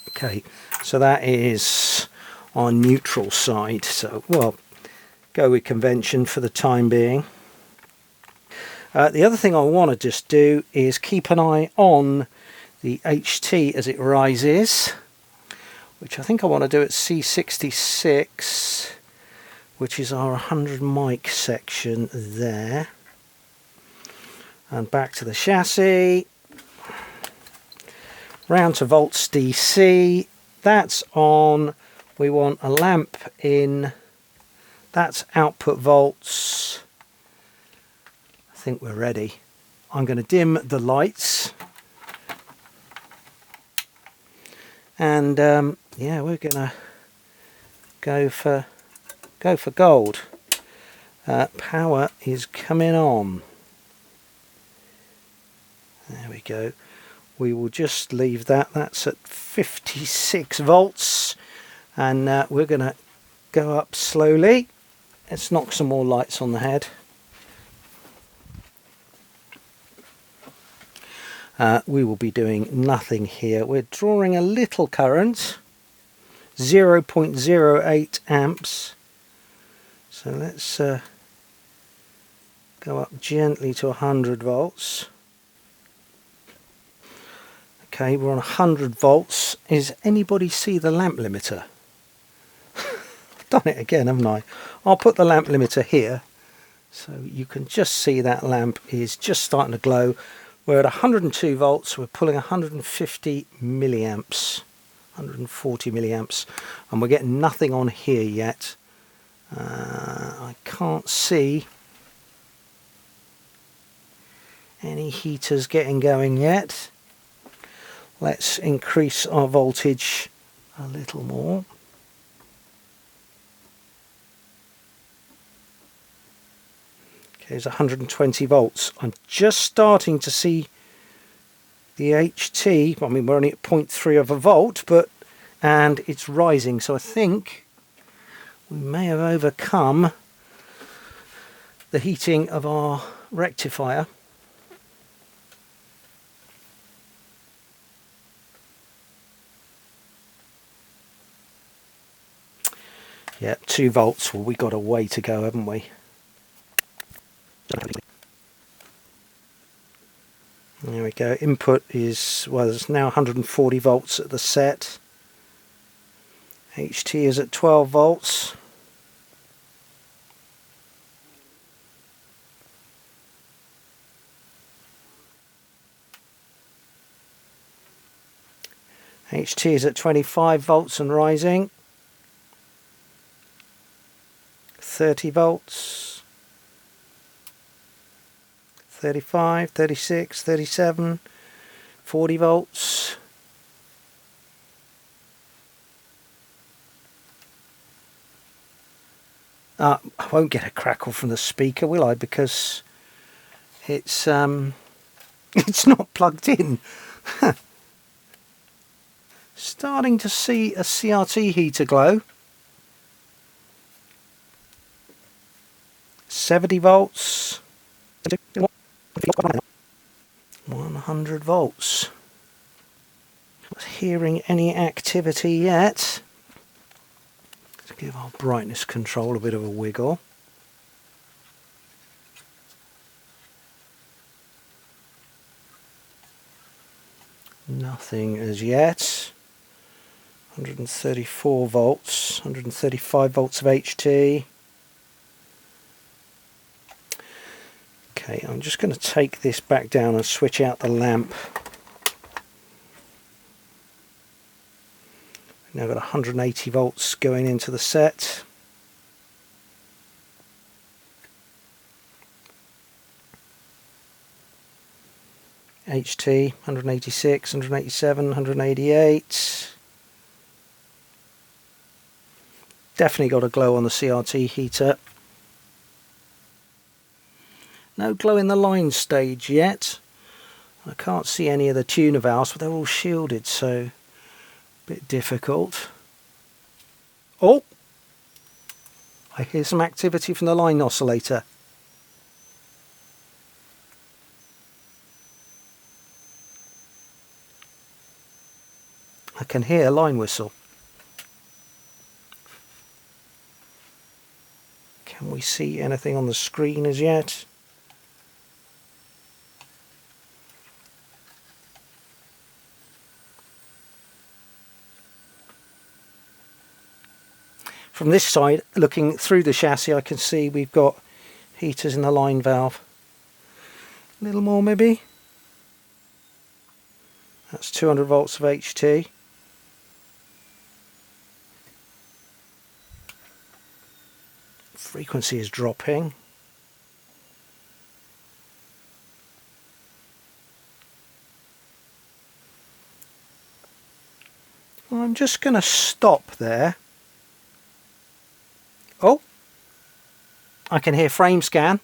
okay, so that is our neutral side. So, well, go with convention for the time being. The other thing I want to just do is keep an eye on the HT as it rises, which I think I want to do at C66, which is our 100 mic section there. And back to the chassis. Round to volts DC. That's on. We want a lamp in. That's output volts. I think we're ready. I'm going to dim the lights. And yeah, we're going to go for gold. Power is coming on. There we go. We will just leave that. That's at 56 volts. And we're going to go up slowly. Let's knock some more lights on the head. We will be doing nothing here. We're drawing a little current, 0.08 amps. So let's go up gently to 100 volts. Okay, we're on 100 volts. Is anybody see the lamp limiter? I've done it again, haven't I? I'll put the lamp limiter here so you can just see that lamp is just starting to glow. We're at 102 volts, we're pulling 150 milliamps, 140 milliamps, and we're getting nothing on here yet. I can't see any heaters getting going yet. Let's increase our voltage a little more. Okay, it's 120 volts. I'm just starting to see the HT, I mean, we're only at 0.3 of a volt, and it's rising, so I think we may have overcome the heating of our rectifier. Yeah, 2 volts. Well, we got a way to go, haven't we? There we go. Input is, well, it's now 140 volts at the set. HT is at 12 volts. HT is at 25 volts and rising. 30 volts. 35, 36, 37, 40 volts. I won't get a crackle from the speaker, will I? Because it's it's not plugged in. Starting to see a CRT heater glow. 70 volts. 100 volts. Not hearing any activity yet. Let's give our brightness control a bit of a wiggle. Nothing as yet. 134 volts, 135 volts of HT. Okay, I'm just going to take this back down and switch out the lamp. Now got 180 volts going into the set. HT 186, 187, 188. Definitely got a glow on the CRT heater. No glow in the line stage yet. I can't see any of the tuner valves, but they're all shielded, so a bit difficult. Oh! I hear some activity from the line oscillator. I can hear a line whistle. Can we see anything on the screen as yet? From this side, looking through the chassis, I can see we've got heaters in the line valve. A little more maybe. That's 200 volts of HT. Frequency is dropping. Well, I'm just going to stop there. Oh, I can hear frame scan.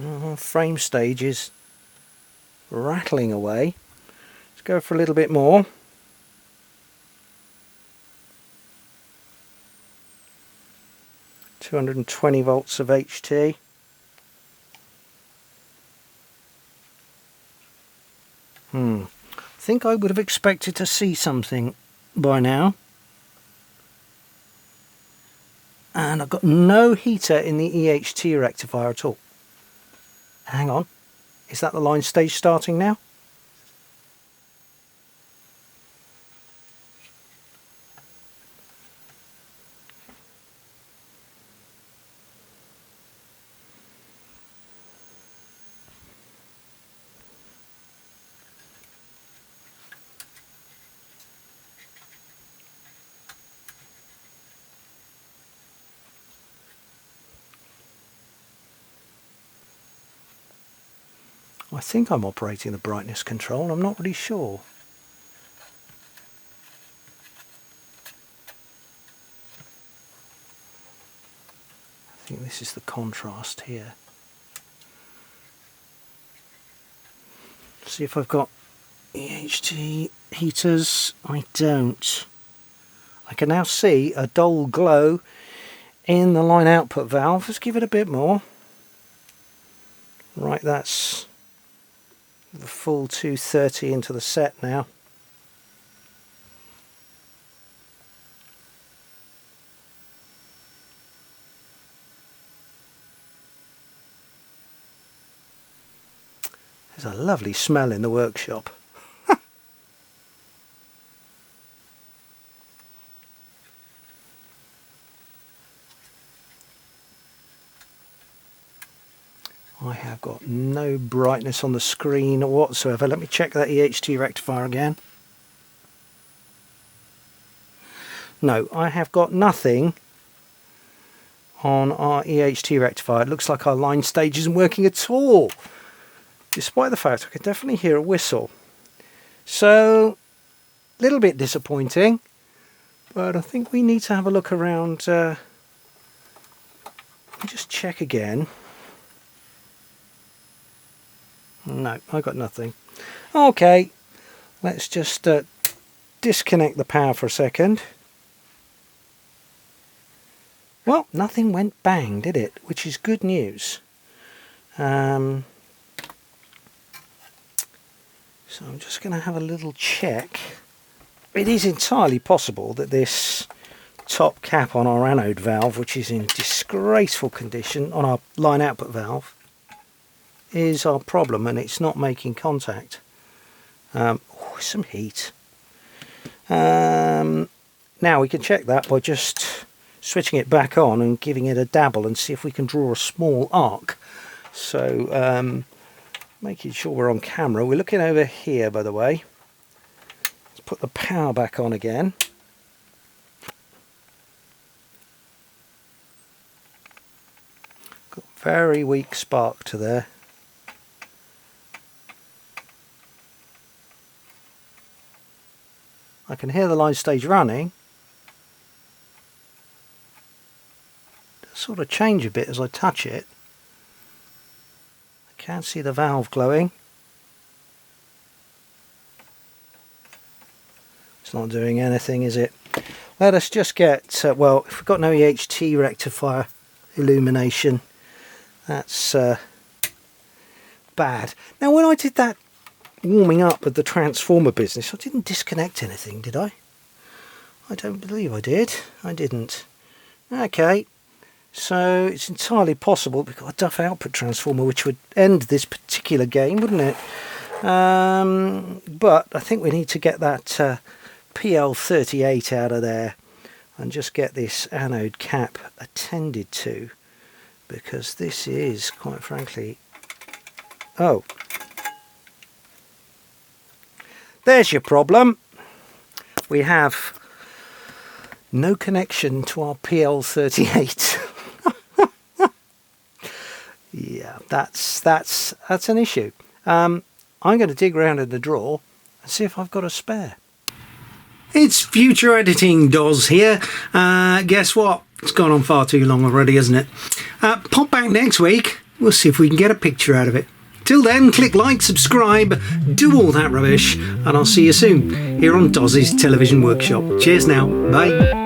Oh, frame stage is rattling away. Let's go for a little bit more. $220 volts of HT. I think I would have expected to see something by now. And I've got no heater in the EHT rectifier at all. Hang on. Is that the line stage starting now? I think I'm operating the brightness control, I'm not really sure. think this is the contrast here. See if I've got EHT heaters. I don't. I can now see a dull glow in the line output valve. Let's give it a bit more. Right, that's the full 230 into the set now. There's a lovely smell in the workshop. I have got no brightness on the screen whatsoever. Let me check that EHT rectifier again. No, I have got nothing on our EHT rectifier. It looks like our line stage isn't working at all, despite the fact I can definitely hear a whistle. So, a little bit disappointing, but I think we need to have a look around. Let me just check again. No, I got nothing. Okay, let's just disconnect the power for a second. Well, nothing went bang, did it? Which is good news. So I'm just going to have a little check. It is entirely possible that this top cap on our anode valve, which is in disgraceful condition, on our line output valve, is our problem, and it's not making contact. Some heat. Now we can check that by just switching it back on and giving it a dabble and see if we can draw a small arc. So making sure we're on camera. We're looking over here, by the way. Let's put the power back on again. Got very weak spark to there. I can hear the line stage running. It'll sort of change a bit as I touch it. I can see the valve glowing. It's not doing anything, is it? Let us just get, well, if we've got no EHT rectifier illumination, that's bad. Now when I did that warming up of the transformer business, I didn't disconnect anything, did I? I don't believe I did. I didn't. Okay, so it's entirely possible we've got a duff output transformer which would end this particular game, wouldn't it? But I think we need to get that PL38 out of there and just get this anode cap attended to, because this is, quite frankly, oh, there's your problem. We have no connection to our PL38. Yeah, that's an issue. I'm going to dig around in the drawer and see if I've got a spare. It's Future Editing Doz here. Guess what? It's gone on far too long already, hasn't it? Pop back next week. We'll see if we can get a picture out of it. Till then, click like, subscribe, do all that rubbish, and I'll see you soon here on Doz's Television Workshop. Cheers now. Bye.